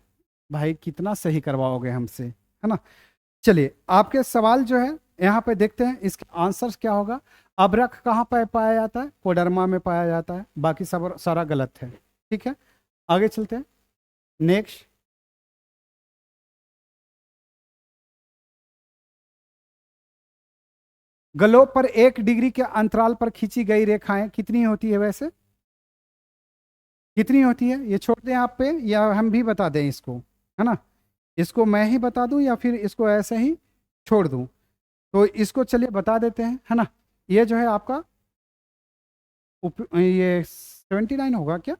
भाई कितना सही करवाओगे हमसे, है ना। चलिए आपके सवाल जो है यहाँ पे देखते हैं, इसका आंसर क्या होगा। अबरख कहाँ पर पाया जाता है? कोडरमा में पाया जाता है, बाकी सब सारा गलत है। ठीक है, आगे चलते हैं नेक्स्ट। गलों पर 1 डिग्री के अंतराल पर खींची गई रेखाएं कितनी होती है? वैसे कितनी होती है ये छोड़ दें आप पे, या हम भी बता दें इसको, है ना। इसको मैं ही बता दूं या फिर इसको ऐसे ही छोड़ दूं? तो इसको चलिए बता देते हैं, है ना। ये जो है आपका ये 79 होगा क्या?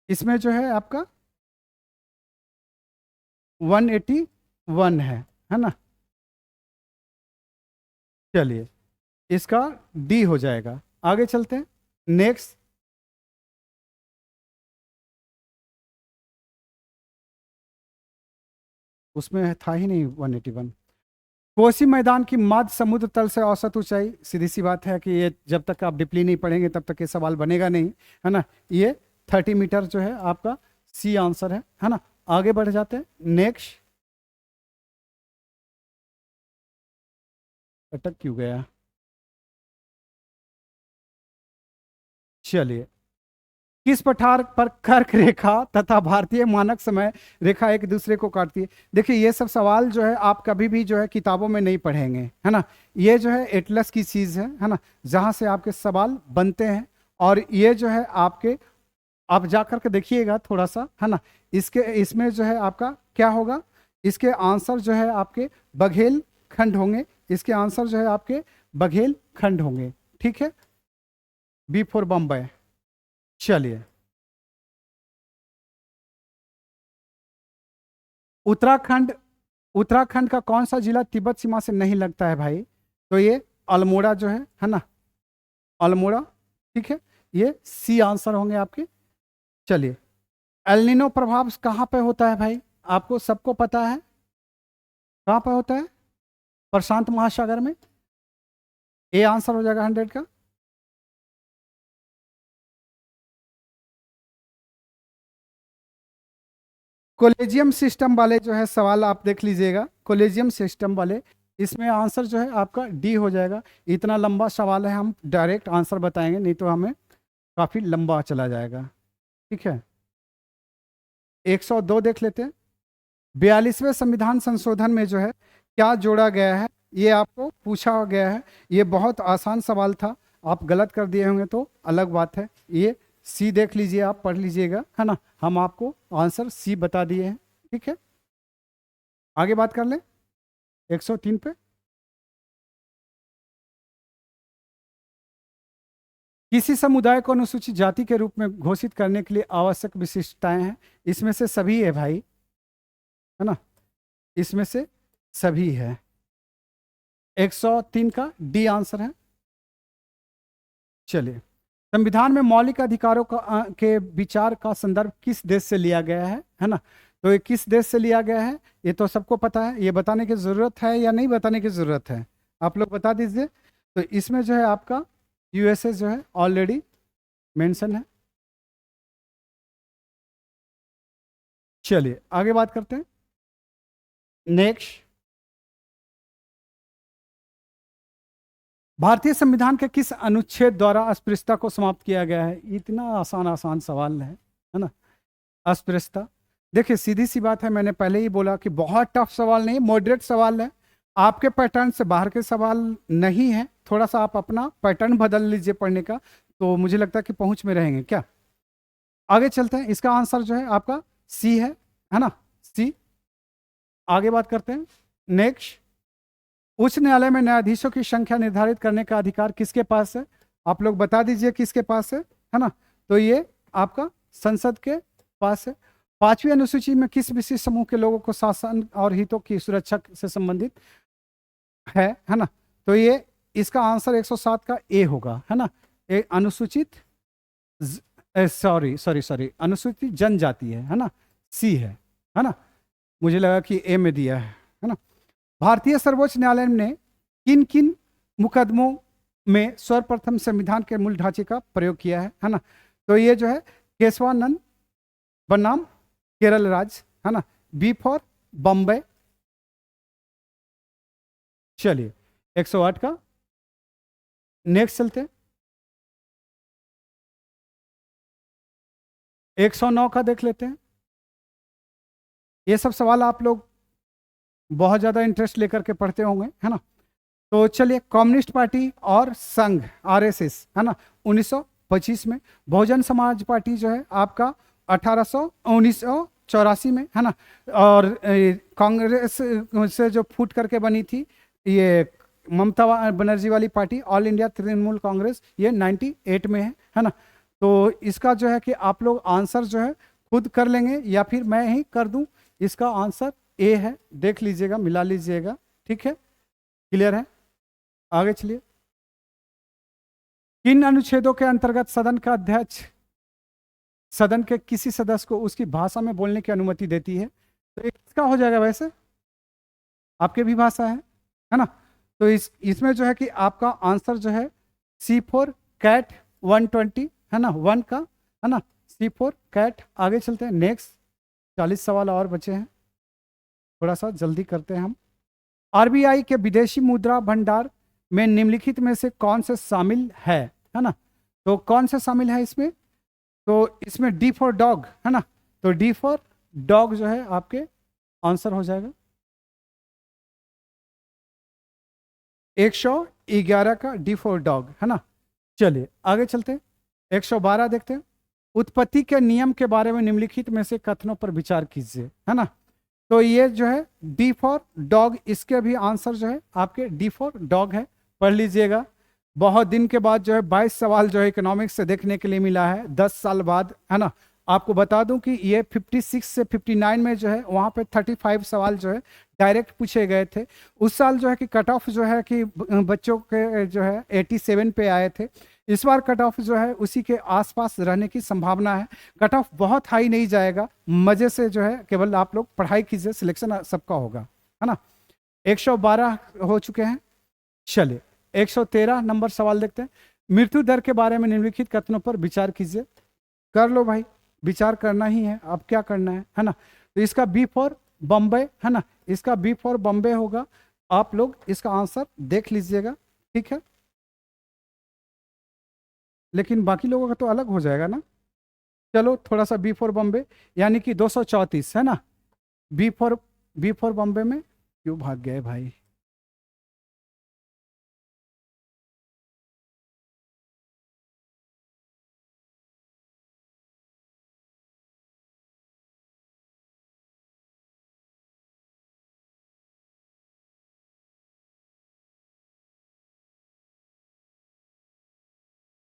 इसमें जो है आपका 181 है ना। चलिए इसका डी हो जाएगा। आगे चलते हैं नेक्स्ट। उसमें था ही नहीं 181। कोसी मैदान की मध्य समुद्र तल से औसत ऊंचाई, सीधी सी बात है कि ये जब तक आप डीपली नहीं पढ़ेंगे तब तक ये सवाल बनेगा नहीं, है ना। ये 30 मीटर जो है आपका सी आंसर है ना। आगे बढ़ जाते हैं नेक्स्ट। अटक क्यों गया? चलिए, किस पठार पर कर्क रेखा तथा भारतीय मानक समय रेखा एक दूसरे को काटती है? देखिए ये सब सवाल जो है आप कभी भी जो है किताबों में नहीं पढ़ेंगे, है ना। ये जो है एटलस की चीज़ है ना, जहाँ से आपके सवाल बनते हैं। और ये जो है आपके आप जा करके देखिएगा थोड़ा सा, है ना। इसके इसमें जो है आपका क्या होगा, इसके आंसर जो है आपके बघेल खंड होंगे, इसके आंसर जो है आपके बघेल खंड होंगे, ठीक है। B for Bombay. चलिए, उत्तराखंड, उत्तराखंड का कौन सा जिला तिब्बत सीमा से नहीं लगता है भाई? तो ये अल्मोड़ा जो है ना, अल्मोड़ा, ठीक है। ये सी आंसर होंगे आपके। चलिए, एल्निनो प्रभाव कहाँ पे होता है भाई? आपको सबको पता है कहाँ पे होता है, प्रशांत महासागर में। ए आंसर हो जाएगा 100 का। कोलेजियम सिस्टम वाले जो है सवाल आप देख लीजिएगा, कोलेजियम सिस्टम वाले, इसमें आंसर जो है आपका डी हो जाएगा। इतना लंबा सवाल है, हम डायरेक्ट आंसर बताएंगे, नहीं तो हमें काफी लंबा चला जाएगा, ठीक है। 102 देख लेते हैं। 42वें संविधान संशोधन में जो है क्या जोड़ा गया है, ये आपको पूछा गया है। ये बहुत आसान सवाल था, आप गलत कर दिए होंगे तो अलग बात है। ये सी देख लीजिए, आप पढ़ लीजिएगा, है ना। हम आपको आंसर सी बता दिए हैं, ठीक है। आगे बात कर लें 103 पे। किसी समुदाय को अनुसूचित जाति के रूप में घोषित करने के लिए आवश्यक विशिष्टताएं हैं, इसमें से सभी है भाई, है ना, इसमें से सभी है। 103 का डी आंसर है। चलिए, संविधान में मौलिक अधिकारों का के विचार का संदर्भ किस देश से लिया गया है ना। तो ये किस देश से लिया गया है, ये तो सबको पता है, ये बताने की जरूरत है या नहीं बताने की जरूरत है, आप लोग बता दीजिए। तो इसमें जो है आपका यूएसए जो है ऑलरेडी मेंशन है। चलिए आगे बात करते हैं। नेक्स्ट, भारतीय संविधान के किस अनुच्छेद द्वारा अस्पृश्यता को समाप्त किया गया है? इतना आसान आसान सवाल है ना। अस्पृश्यता, देखिए सीधी सी बात है, मैंने पहले ही बोला कि बहुत टफ सवाल नहीं, मॉडरेट सवाल है। आपके पैटर्न से बाहर के सवाल नहीं है, थोड़ा सा आप अपना पैटर्न बदल लीजिए पढ़ने का, तो मुझे लगता है कि पहुंच में रहेंगे क्या। आगे चलते हैं, इसका आंसर जो है आपका सी है ना, सी। आगे बात करते हैं। नेक्स्ट, उच्च न्यायालय में न्यायाधीशों की संख्या निर्धारित करने का अधिकार किसके पास है? आप लोग बता दीजिए किसके पास है ना। तो ये आपका संसद के पास है। 5वीं अनुसूची में किस विशिष्ट समूह के लोगों को शासन और हितों की सुरक्षा से संबंधित है ना। तो ये इसका आंसर 107 का ए होगा, है ना। अनुसूचित, सॉरी सॉरी सॉरी, अनुसूचित जनजाति है ना, सी है ना। मुझे लगा कि ए में दिया है ना। भारतीय सर्वोच्च न्यायालय ने किन किन मुकदमों में सर्वप्रथम संविधान के मूल ढांचे का प्रयोग किया है ना। तो ये जो है केशवानंद बनाम केरल राज्य, है ना, बी फॉर बम्बई। चलिए 108 का नेक्स्ट चलते हैं। 109 का देख लेते हैं। ये सब सवाल आप लोग बहुत ज़्यादा इंटरेस्ट लेकर के पढ़ते होंगे, है ना। तो चलिए, कम्युनिस्ट पार्टी और संघ आरएसएस, है ना, 1925 में। बहुजन समाज पार्टी जो है आपका 1984 में, है ना। और कांग्रेस से जो फूट करके बनी थी ये ममता बनर्जी वाली party, all India Trinamool Congress, ये 98 में है ना। तो इसका जो है कि आप लोग आंसर जो है खुद कर लेंगे या फिर मैं ही कर दूं। इसका आंसर ए है, देख लीजिएगा, मिला लीजिएगा, ठीक है, क्लियर है। आगे चलिए। किन अनुच्छेदों के अंतर्गत सदन का अध्यक्ष सदन के किसी सदस्य को उसकी भाषा में बोलने की अनुमति देती है? तो ये किसका हो जाएगा वैसे, आपके भी भाषा है ना। तो इसमें जो है कि आपका आंसर जो है C4 कैट 120, है ना, 1 का, है ना, C4 कैट। आगे चलते हैं। नेक्स्ट 40 सवाल और बचे हैं, थोड़ा सा जल्दी करते हैं हम। आरबीआई के विदेशी मुद्रा भंडार में निम्नलिखित में से कौन से शामिल है ना। तो कौन से शामिल है इसमें? तो इसमें डी फॉर डॉग, है ना। तो डी फॉर डॉग जो है आपके आंसर हो जाएगा। 111 का डी फॉर डॉग, है ना। चलिए आगे चलते हैं। 112 देखते हैं। उत्पत्ति के नियम के बारे में निम्नलिखित में से कथनों पर विचार कीजिए, है ना। तो ये जो है डी फॉर डॉग, इसके भी आंसर जो है आपके डी फॉर डॉग है, पढ़ लीजिएगा। बहुत दिन के बाद जो है 22 सवाल जो है इकोनॉमिक्स से देखने के लिए मिला है, 10 साल बाद, है ना। आपको बता दूं कि ये 56 से 59 में जो है वहां पे 35 सवाल जो है डायरेक्ट पूछे गए थे। उस साल जो है कि कट ऑफ जो है कि बच्चों के जो है 87 पे आए थे। इस बार कट ऑफ जो है उसी के आसपास रहने की संभावना है। कट ऑफ बहुत हाई नहीं जाएगा, मजे से जो है केवल आप लोग पढ़ाई कीजिए, सिलेक्शन सबका होगा, है ना। 112 हो चुके हैं। चलिए 113 नंबर सवाल देखते हैं। मृत्यु दर के बारे में निम्नलिखित कथनों पर विचार कीजिए। कर लो भाई, विचार करना ही है, अब क्या करना है ना। तो इसका बी फॉर बॉम्बे, है ना, इसका बी फॉर बॉम्बे होगा। आप लोग इसका आंसर देख लीजिएगा, ठीक है। लेकिन बाकी लोगों का तो अलग हो जाएगा ना। चलो थोड़ा सा बी फॉर बॉम्बे, यानी कि 234, है ना। बी फॉर बॉम्बे में क्यों भाग गए भाई।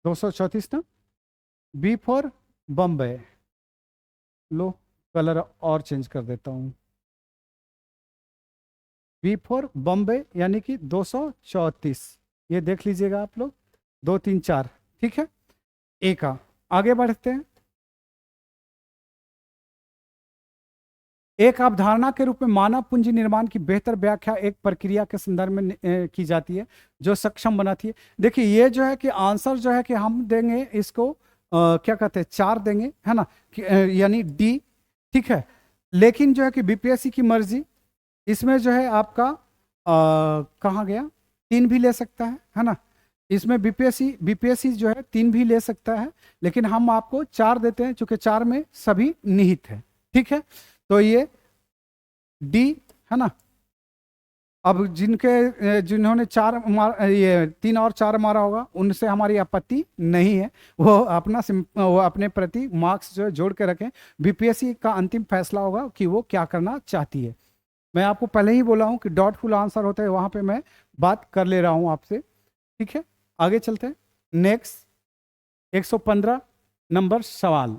दो सौ चौंतीस ना, बी फॉर बॉम्बे। लो कलर और चेंज कर देता हूँ। बी फॉर बॉम्बे यानी कि 234, ये देख लीजिएगा आप लोग, 2 3 4, ठीक है। ए का आगे बढ़ते हैं। एक अवधारणा के रूप में मानव पूंजी निर्माण की बेहतर व्याख्या एक प्रक्रिया के संदर्भ में की जाती है जो सक्षम बनाती है। देखिए ये जो है कि आंसर जो है कि हम देंगे इसको क्या कहते हैं, 4 देंगे, है ना, यानी डी, ठीक है। लेकिन जो है कि बीपीएससी की मर्जी, इसमें जो है आपका कहाँ गया, 3 भी ले सकता है ना। इसमें बीपीएससी जो है 3 भी ले सकता है, लेकिन हम आपको 4 देते हैं क्योंकि 4 में सभी निहित है, ठीक है। तो ये डी, है ना। अब जिन्होंने 4 ये 3 और 4 मारा होगा उनसे हमारी आपत्ति नहीं है, वो अपने प्रति मार्क्स जो है जोड़ के रखें। बीपीएससी का अंतिम फैसला होगा कि वो क्या करना चाहती है। मैं आपको पहले ही बोला हूं कि डॉटफुल आंसर होता है, वहां पे मैं बात कर ले रहा हूं आपसे, ठीक है। आगे चलते हैं। नेक्स्ट 115 नंबर सवाल।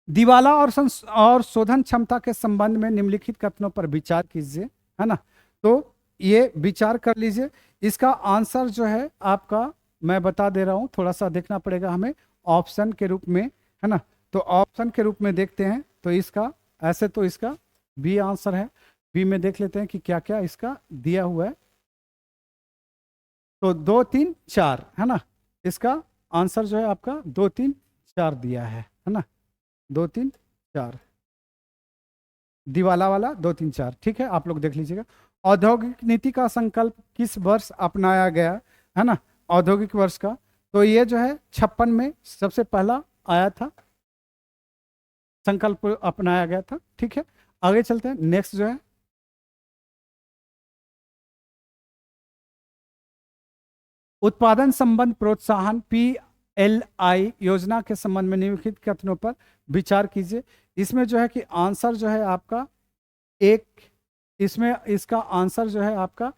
दिवाला और शोधन क्षमता के संबंध में निम्नलिखित कथनों पर विचार कीजिए, है ना। तो ये विचार कर लीजिए। इसका आंसर जो है आपका मैं बता दे रहा हूं, थोड़ा सा देखना पड़ेगा हमें ऑप्शन के रूप में, है ना। तो ऑप्शन के रूप में देखते हैं तो इसका, ऐसे तो इसका बी आंसर है। बी में देख लेते हैं कि क्या क्या इसका दिया हुआ है। तो 2 3 4, है ना। इसका आंसर जो है आपका 2 3 4 दिया है ना। 2 3 4 दिवाला वाला 2 3 4, ठीक है। आप लोग देख लीजिएगा। औद्योगिक नीति का संकल्प किस वर्ष अपनाया गया, है ना, औद्योगिक वर्ष का। तो ये जो है 56 में सबसे पहला आया था, संकल्प अपनाया गया था, ठीक है। आगे चलते हैं। नेक्स्ट जो है उत्पादन संबंध प्रोत्साहन PLI योजना के संबंध में निम्नलिखित कथनों पर विचार कीजिए। इसमें जो है कि आंसर जो है आपका एक, इसमें इसका आंसर जो है आपका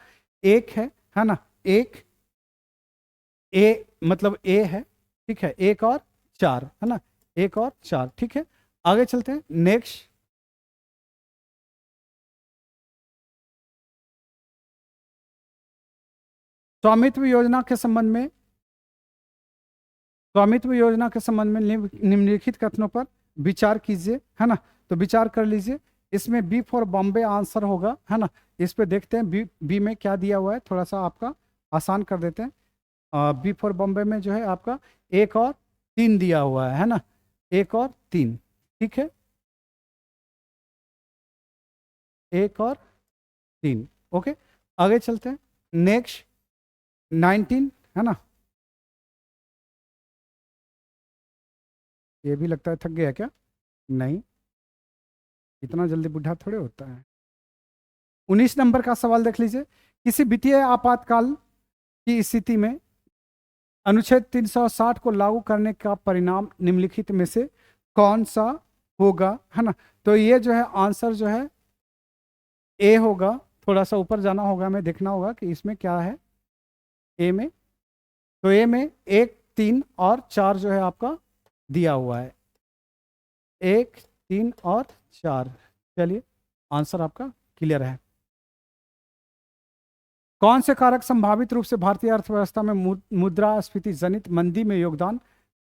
एक है ना। एक ए मतलब ए है, ठीक है। 1 और 4, है ना, 1 और 4, ठीक है। आगे चलते हैं। नेक्स्ट स्वामित्व योजना के संबंध में, स्वामित्व योजना के संबंध में निम्नलिखित कथनों पर विचार कीजिए, है ना। तो विचार कर लीजिए। इसमें बी फॉर बॉम्बे आंसर होगा, है ना। इस पे देखते हैं बी में क्या दिया हुआ है, थोड़ा सा आपका आसान कर देते हैं। बी फॉर बॉम्बे में जो है आपका 1 और 3 दिया हुआ है ना, 1 और 3, ठीक है। 1 और 3, ओके। आगे चलते हैं। नेक्स्ट 19, है ना। ये भी लगता है थक गया क्या, नहीं, इतना जल्दी बुढ़ा थोड़े होता है। 19 नंबर का सवाल देख लीजिए। किसी वित्तीय आपातकाल की स्थिति में अनुच्छेद 360 को लागू करने का परिणाम निम्नलिखित में से कौन सा होगा, है ना। तो ये जो है आंसर जो है ए होगा। थोड़ा सा ऊपर जाना होगा, हमें देखना होगा कि इसमें क्या है ए में। तो ए में 1, 3 और 4 जो है आपका दिया हुआ है, 1, 3 और 4। चलिए आंसर आपका क्लियर है। कौन से कारक संभावित रूप से भारतीय अर्थव्यवस्था में मुद्रास्फीति जनित मंदी में योगदान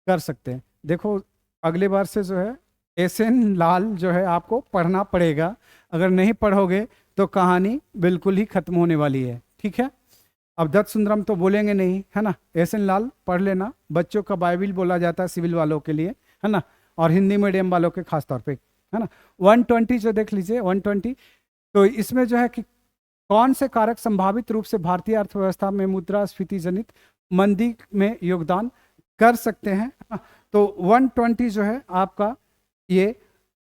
कर सकते हैं? देखो अगले बार से जो है एसएन लाल जो है आपको पढ़ना पड़ेगा, अगर नहीं पढ़ोगे तो कहानी बिल्कुल ही खत्म होने वाली है। ठीक है, अब दत्त सुंदरम तो बोलेंगे नहीं, है ना। एसएन लाल पढ़ लेना, बच्चों का बाइबिल बोला जाता है सिविल वालों के लिए, है ना, और हिंदी मीडियम वालों के खास तौर पे, है ना। 120 जो देख लीजिए 120, तो इसमें जो है कि कौन से कारक संभावित रूप से भारतीय अर्थव्यवस्था में मुद्रास्फीति जनित मंदी में योगदान कर सकते हैं? तो 120 जो है आपका ये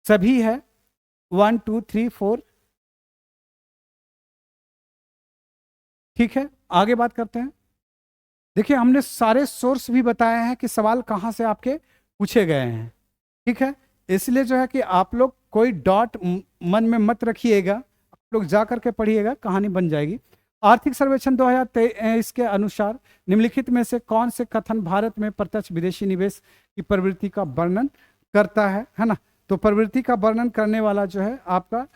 सभी है, 1, 2, 3, 4। ठीक है, आगे बात करते हैं। देखिए हमने सारे सोर्स भी बताए हैं कि सवाल कहाँ से आपके पूछे गए हैं। ठीक है, इसलिए जो है कि आप लोग कोई डॉट मन में मत रखिएगा, आप लोग जा करके पढ़िएगा, कहानी बन जाएगी। आर्थिक सर्वेक्षण 2023 के अनुसार निम्नलिखित में से कौन से कथन भारत में प्रत्यक्ष विदेशी निवेश की प्रवृत्ति का वर्णन करता है ना। तो प्रवृत्ति का वर्णन करने वाला जो है आपका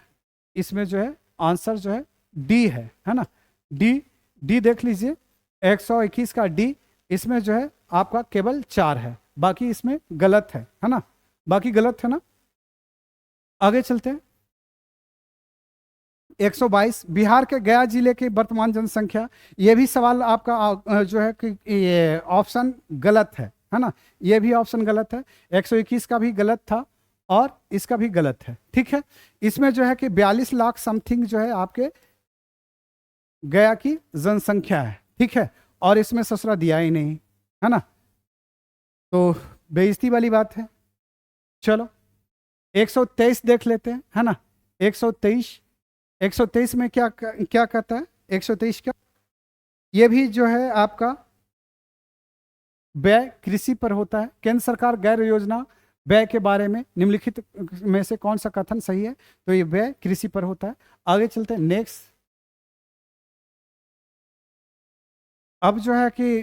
इसमें जो है आंसर जो है डी है ना। डी देख लीजिए 121 का डी, इसमें जो है आपका केवल 4 है, बाकी इसमें गलत है ना, बाकी गलत है ना। आगे चलते हैं। 122 बिहार के गया जिले की वर्तमान जनसंख्या, ये भी सवाल आपका जो है कि ये ऑप्शन गलत है ना, ये भी ऑप्शन गलत है। 121 का भी गलत था और इसका भी गलत है। ठीक है, इसमें जो है कि 42 लाख समथिंग जो है आपके गया की जनसंख्या है। ठीक है, और इसमें ससुरा दिया ही नहीं, है ना, तो बेइज्जती वाली बात है। चलो 123 देख लेते हैं, है ना। 123 में क्या क्या कहता है 123 का, ये भी जो है आपका व्यय कृषि पर होता है। केंद्र सरकार गैर योजना व्यय के बारे में निम्नलिखित में से कौन सा कथन सही है? तो ये व्यय कृषि पर होता है। आगे चलते हैं नेक्स्ट। अब जो है कि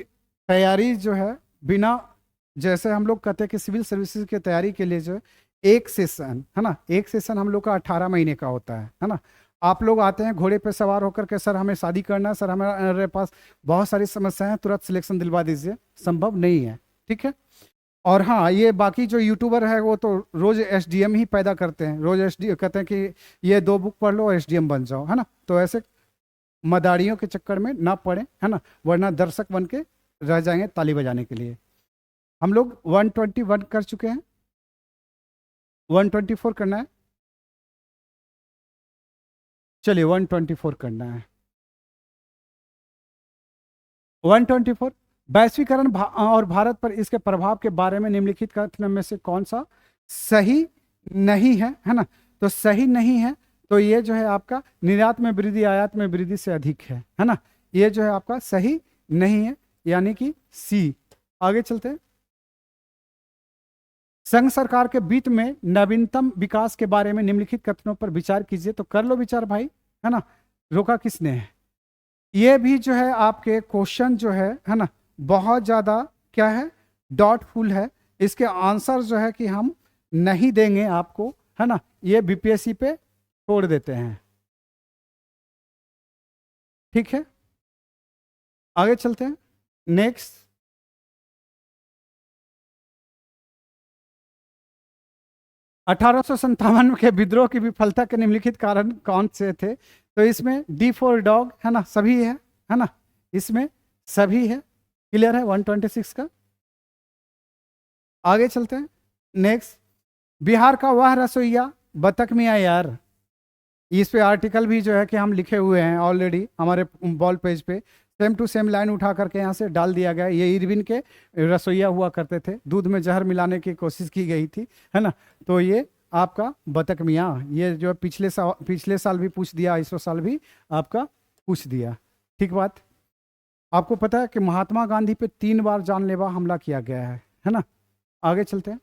तैयारी जो है बिना, जैसे हम लोग कहते हैं कि सिविल सर्विसेज की तैयारी के लिए जो है एक सेशन, है ना, एक सेशन हम लोग का 18 महीने का होता है ना। आप लोग आते हैं घोड़े पे सवार होकर के, सर हमें शादी करना है, सर हमारे पास बहुत सारी समस्याएं हैं, तुरंत सिलेक्शन दिलवा दीजिए, संभव नहीं है। ठीक है, और हाँ ये बाकी जो यूट्यूबर है वो तो रोज एसडीएम ही पैदा करते हैं, रोज एसडीएम कहते हैं कि ये 2 बुक पढ़ लो एसडीएम बन जाओ, है ना। तो ऐसे मदारियों के चक्कर में ना पड़े, है ना, वरना दर्शक बन के रह जाएंगे ताली बजाने के लिए। हम लोग 121 कर चुके हैं, 124 करना है। चलिए 124 करना है। 124 वैश्वीकरण और भारत पर इसके प्रभाव के बारे में निम्नलिखित कथन में से कौन सा सही नहीं है ना। तो सही नहीं है, तो ये जो है आपका निर्यात में वृद्धि आयात में वृद्धि से अधिक है ना, ये जो है आपका सही नहीं है, यानी कि सी। आगे चलते हैं। संघ सरकार के वित्त में नवीनतम विकास के बारे में निम्नलिखित कथनों पर विचार कीजिए। तो कर लो विचार भाई, है ना, रोका किसने है। ये भी जो है आपके क्वेश्चन जो है ना, बहुत ज़्यादा क्या है डाउटफुल है। इसके आंसर जो है कि हम नहीं देंगे आपको, है ना, ये बीपीएससी पे छोड़ देते हैं। ठीक है, आगे चलते हैं नेक्स्ट। अठारह के विद्रोह की विफलता के निम्नलिखित कारण कौन से थे? तो इसमें डी फॉर डॉग, है ना, सभी है ना, इसमें सभी है। क्लियर है 126 का। आगे चलते हैं नेक्स्ट। बिहार का वह रसोईया बतख मियां यार, इस पे आर्टिकल भी जो है कि हम लिखे हुए हैं ऑलरेडी हमारे वॉल पेज पे, सेम टू सेम लाइन उठा करके यहाँ से डाल दिया गया। ये इरविन के रसोईया हुआ करते थे, दूध में जहर मिलाने की कोशिश की गई थी, है ना। तो ये आपका बतख मियाँ, ये जो पिछले साल भी पूछ दिया, इस साल भी आपका पूछ दिया। ठीक बात। आपको पता है कि महात्मा गांधी पे 3 बार जानलेवा हमला किया गया है ना। आगे चलते हैं,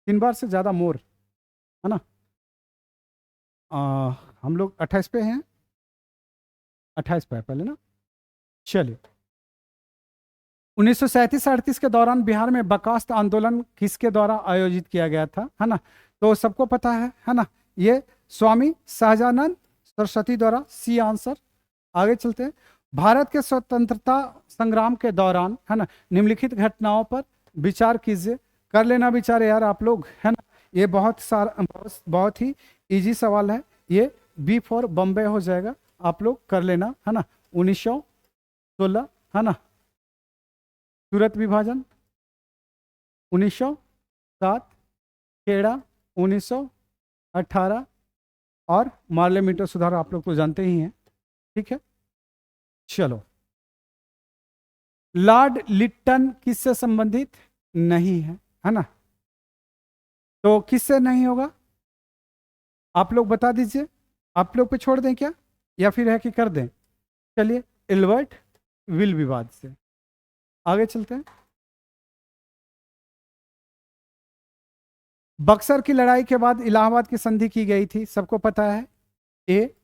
3 बार से ज्यादा मोर, है ना। हम लोग 28 पे हैं, 28 पे है पहले ना। चलिए, 1937-38 के दौरान बिहार में बर्खास्त आंदोलन किसके द्वारा आयोजित किया गया था, है ना। तो सबको पता है ना, ये स्वामी सहजानंद सरस्वती द्वारा, सी आंसर। आगे चलते हैं, भारत के स्वतंत्रता संग्राम के दौरान, है ना, निम्नलिखित घटनाओं पर विचार कीजिए। कर लेना विचार यार आप लोग, है ना। ये बहुत ही इजी सवाल है, ये बी फॉर बॉम्बे हो जाएगा, आप लोग कर लेना, है ना। 1916, है ना, सूरत विभाजन 1907, खेड़ा 1918 और मार्ले मीटर सुधार आप लोग तो जानते ही हैं, ठीक है। चलो, लॉर्ड लिट्टन किससे संबंधित नहीं है ना। तो किससे नहीं होगा आप लोग बता दीजिए, आप लोग पे छोड़ दें क्या, या फिर है कि कर दें। चलिए, एल्बर्ट विल विवाद से। आगे चलते हैं, बक्सर की लड़ाई के बाद इलाहाबाद की संधि की गई थी, सबको पता है। ए,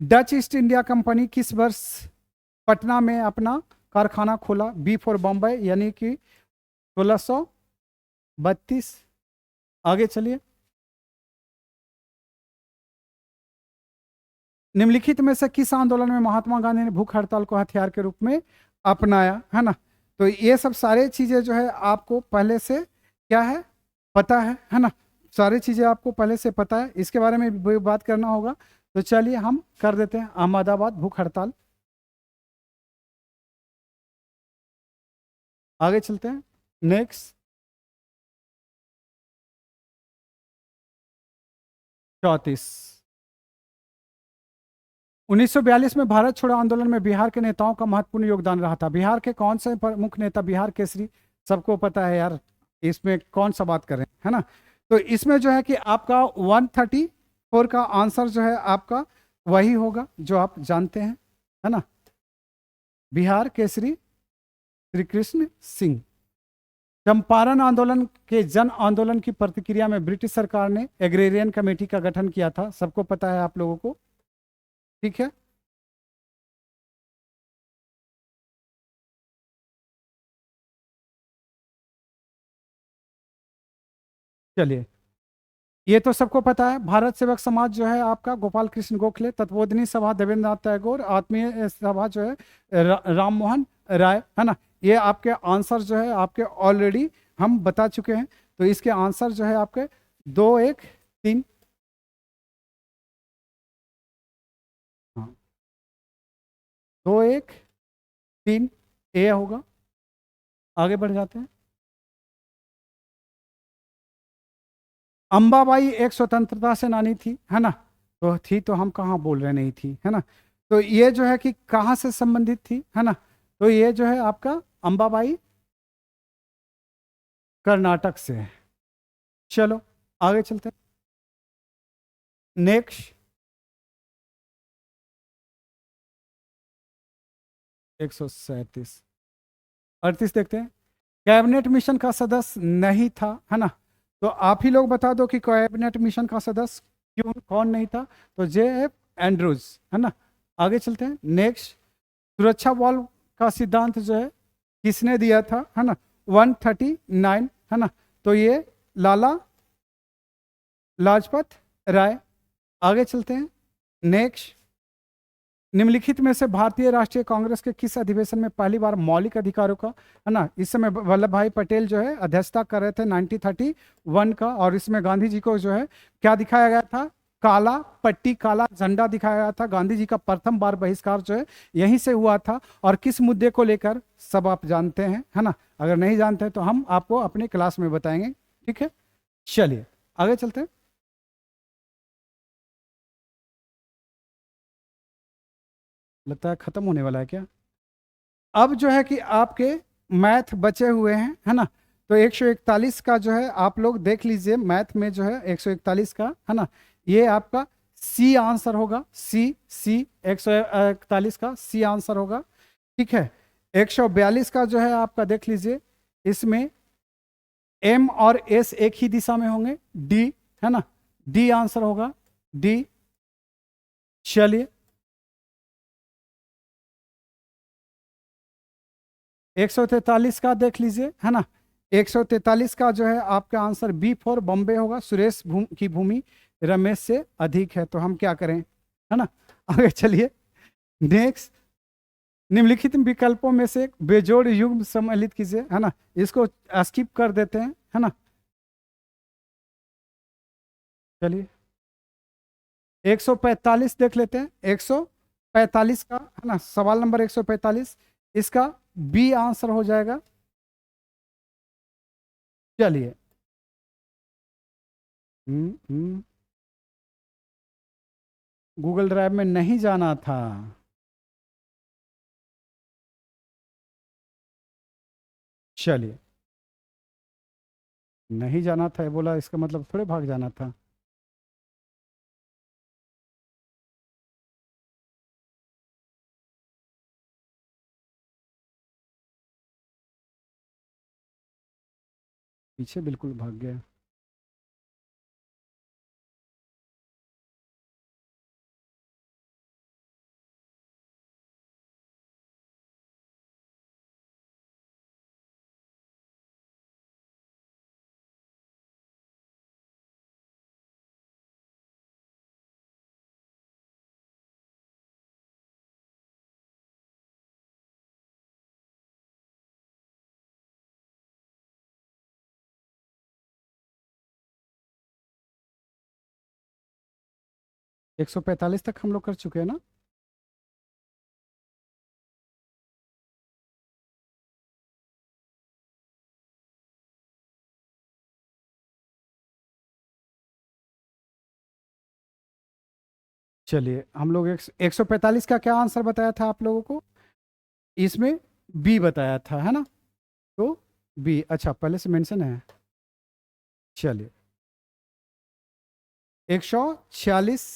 डच ईस्ट इंडिया कंपनी किस वर्ष पटना में अपना कारखाना खोला, बी फॉर बॉम्बे यानी कि 1632। आगे चलिए, निम्नलिखित में से किस आंदोलन में महात्मा गांधी ने भूख हड़ताल को हथियार के रूप में अपनाया, है ना। तो ये सब सारे चीजें जो है आपको पहले से क्या है पता है ना। सारी चीजें आपको पहले से पता है, इसके बारे में भी बात करना होगा। तो चलिए हम कर देते हैं, अहमदाबाद भूख हड़ताल। आगे चलते हैं, नेक्स्ट 34। 1942 में भारत छोड़ो आंदोलन में बिहार के नेताओं का महत्वपूर्ण योगदान रहा था। बिहार के कौन से प्रमुख नेता, बिहार केसरी, सबको पता है यार, इसमें कौन सा बात करें, है ना। तो इसमें जो है कि आपका 134 का आंसर जो है आपका वही होगा जो आप जानते हैं, है ना। बिहार केसरी श्री कृष्ण सिंह। चंपारण आंदोलन के जन आंदोलन की प्रतिक्रिया में ब्रिटिश सरकार ने एग्रेरियन कमेटी का गठन किया था, सबको पता है आप लोगों को, ठीक है। चलिए, ये तो सबको पता है, भारत सेवक समाज जो है आपका गोपाल कृष्ण गोखले, तत्वोदनी सभा देवेंद्र नाथ टैगोर, आत्मीय सभा जो है राम मोहन राय, है ना। ये आपके आंसर जो है आपके ऑलरेडी हम बता चुके हैं। तो इसके आंसर जो है आपके 2, 1, 3, हाँ 2, 1, 3 ए होगा। आगे बढ़ जाते हैं, अंबाबाई एक स्वतंत्रता सेनानी थी, है ना। तो थी तो हम कहाँ बोल रहे नहीं थी, है ना। तो ये जो है कि कहाँ से संबंधित थी, है ना। तो ये जो है आपका अंबाबाई कर्नाटक से है। चलो आगे चलते हैं, नेक्स्ट 137, 38 देखते हैं। कैबिनेट मिशन का सदस्य नहीं था, है ना। तो आप ही लोग बता दो कि कैबिनेट मिशन का सदस्य क्यों, कौन नहीं था। तो JF एंड्रूज, है ना। आगे चलते हैं, नेक्स्ट सुरक्षा बल का सिद्धांत जो है किसने दिया था, है ना। 139, है ना। तो ये लाला लाजपत राय। आगे चलते हैं, नेक्स्ट निम्नलिखित में से भारतीय राष्ट्रीय कांग्रेस के किस अधिवेशन में पहली बार मौलिक अधिकारों का, है ना, इस समय वल्लभ भाई पटेल जो है अध्यक्षता कर रहे थे 1931 का। और इसमें गांधी जी को जो है क्या दिखाया गया था, काला पट्टी काला झंडा दिखाया गया था। गांधी जी का प्रथम बार बहिष्कार जो है यहीं से हुआ था। और किस मुद्दे को लेकर सब आप जानते हैं, है ना। अगर नहीं जानते हैं तो हम आपको अपने क्लास में बताएंगे, ठीक है। चलिए आगे चलते हैं, लगता है खत्म होने वाला है क्या। अब जो है कि आपके मैथ बचे हुए हैं, है ना। तो 141 का जो है आप लोग देख लीजिए, मैथ में जो है 141 का, है ना, ये आपका सी आंसर होगा, सी 141 का सी आंसर होगा। ठीक है, 142 का जो है आपका देख लीजिए, इसमें एम और एस एक ही दिशा में होंगे, डी है ना, डी आंसर होगा, डी। चलिए 143 का देख लीजिए, है ना, 143 का जो है आपका आंसर बी फॉर बॉम्बे होगा, सुरेश की भूमि रमेश से अधिक है, तो हम क्या करें, है ना। आगे चलिए, नेक्स्ट, निम्नलिखित विकल्पों में से बेजोड़ युग्म सम्मिलित कीजिए, है ना, इसको स्किप कर देते हैं, है ना। चलिए 145 देख लेते हैं, 145 का, है ना, सवाल नंबर 145, इसका बी आंसर हो जाएगा। चलिए गूगल ड्राइव में नहीं जाना था। चलिए, नहीं जाना था, ये बोला, इसका मतलब थोड़े भाग जाना था। पीछे बिल्कुल भाग गया। एक 145 तक हम लोग कर चुके हैं ना। चलिए हम लोग 145 का क्या आंसर बताया था आप लोगों को, इसमें बी बताया था, है ना, तो बी, अच्छा पहले से मेंशन है। चलिए 146,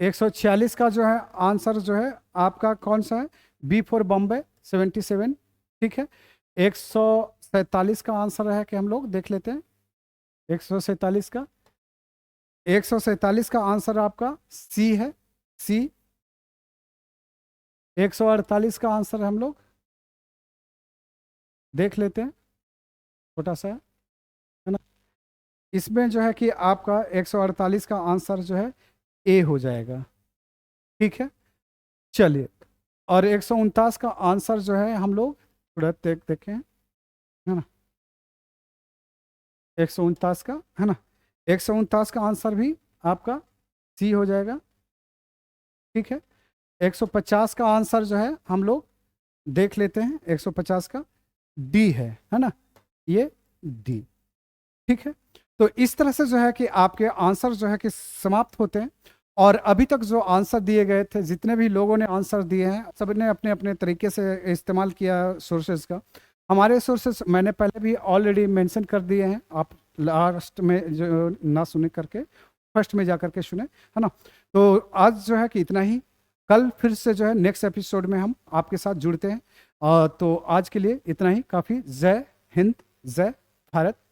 146 का जो है आंसर जो है आपका कौन सा है, बी फॉर बॉम्बे 77। ठीक है, 147 का आंसर है कि हम लोग देख लेते हैं, 147 का, 147 का आंसर आपका सी है, सी। 148 का आंसर हम लोग देख लेते हैं, छोटा सा है ना, इसमें जो है कि आपका 148 का आंसर जो है ए हो जाएगा। ठीक है, चलिए, और 149 का आंसर जो है हम लोग थोड़ा देखें, है ना, 149 का, है ना, 149 का आंसर भी आपका सी हो जाएगा। ठीक है, 150 का आंसर जो है हम लोग देख लेते हैं, 150 का डी है ना, ये डी। ठीक है, तो इस तरह से जो है कि आपके आंसर जो है कि समाप्त होते हैं। और अभी तक जो आंसर दिए गए थे, जितने भी लोगों ने आंसर दिए हैं, सबने अपने अपने तरीके से इस्तेमाल किया सोर्सेज का। हमारे सोर्सेज मैंने पहले भी ऑलरेडी मेंशन कर दिए हैं, आप लास्ट में जो ना सुने करके फर्स्ट में जा करके सुने, है ना। तो आज जो है कि इतना ही, कल फिर से जो है नेक्स्ट एपिसोड में हम आपके साथ जुड़ते हैं। तो आज के लिए इतना ही काफ़ी। जय हिंद, जय भारत।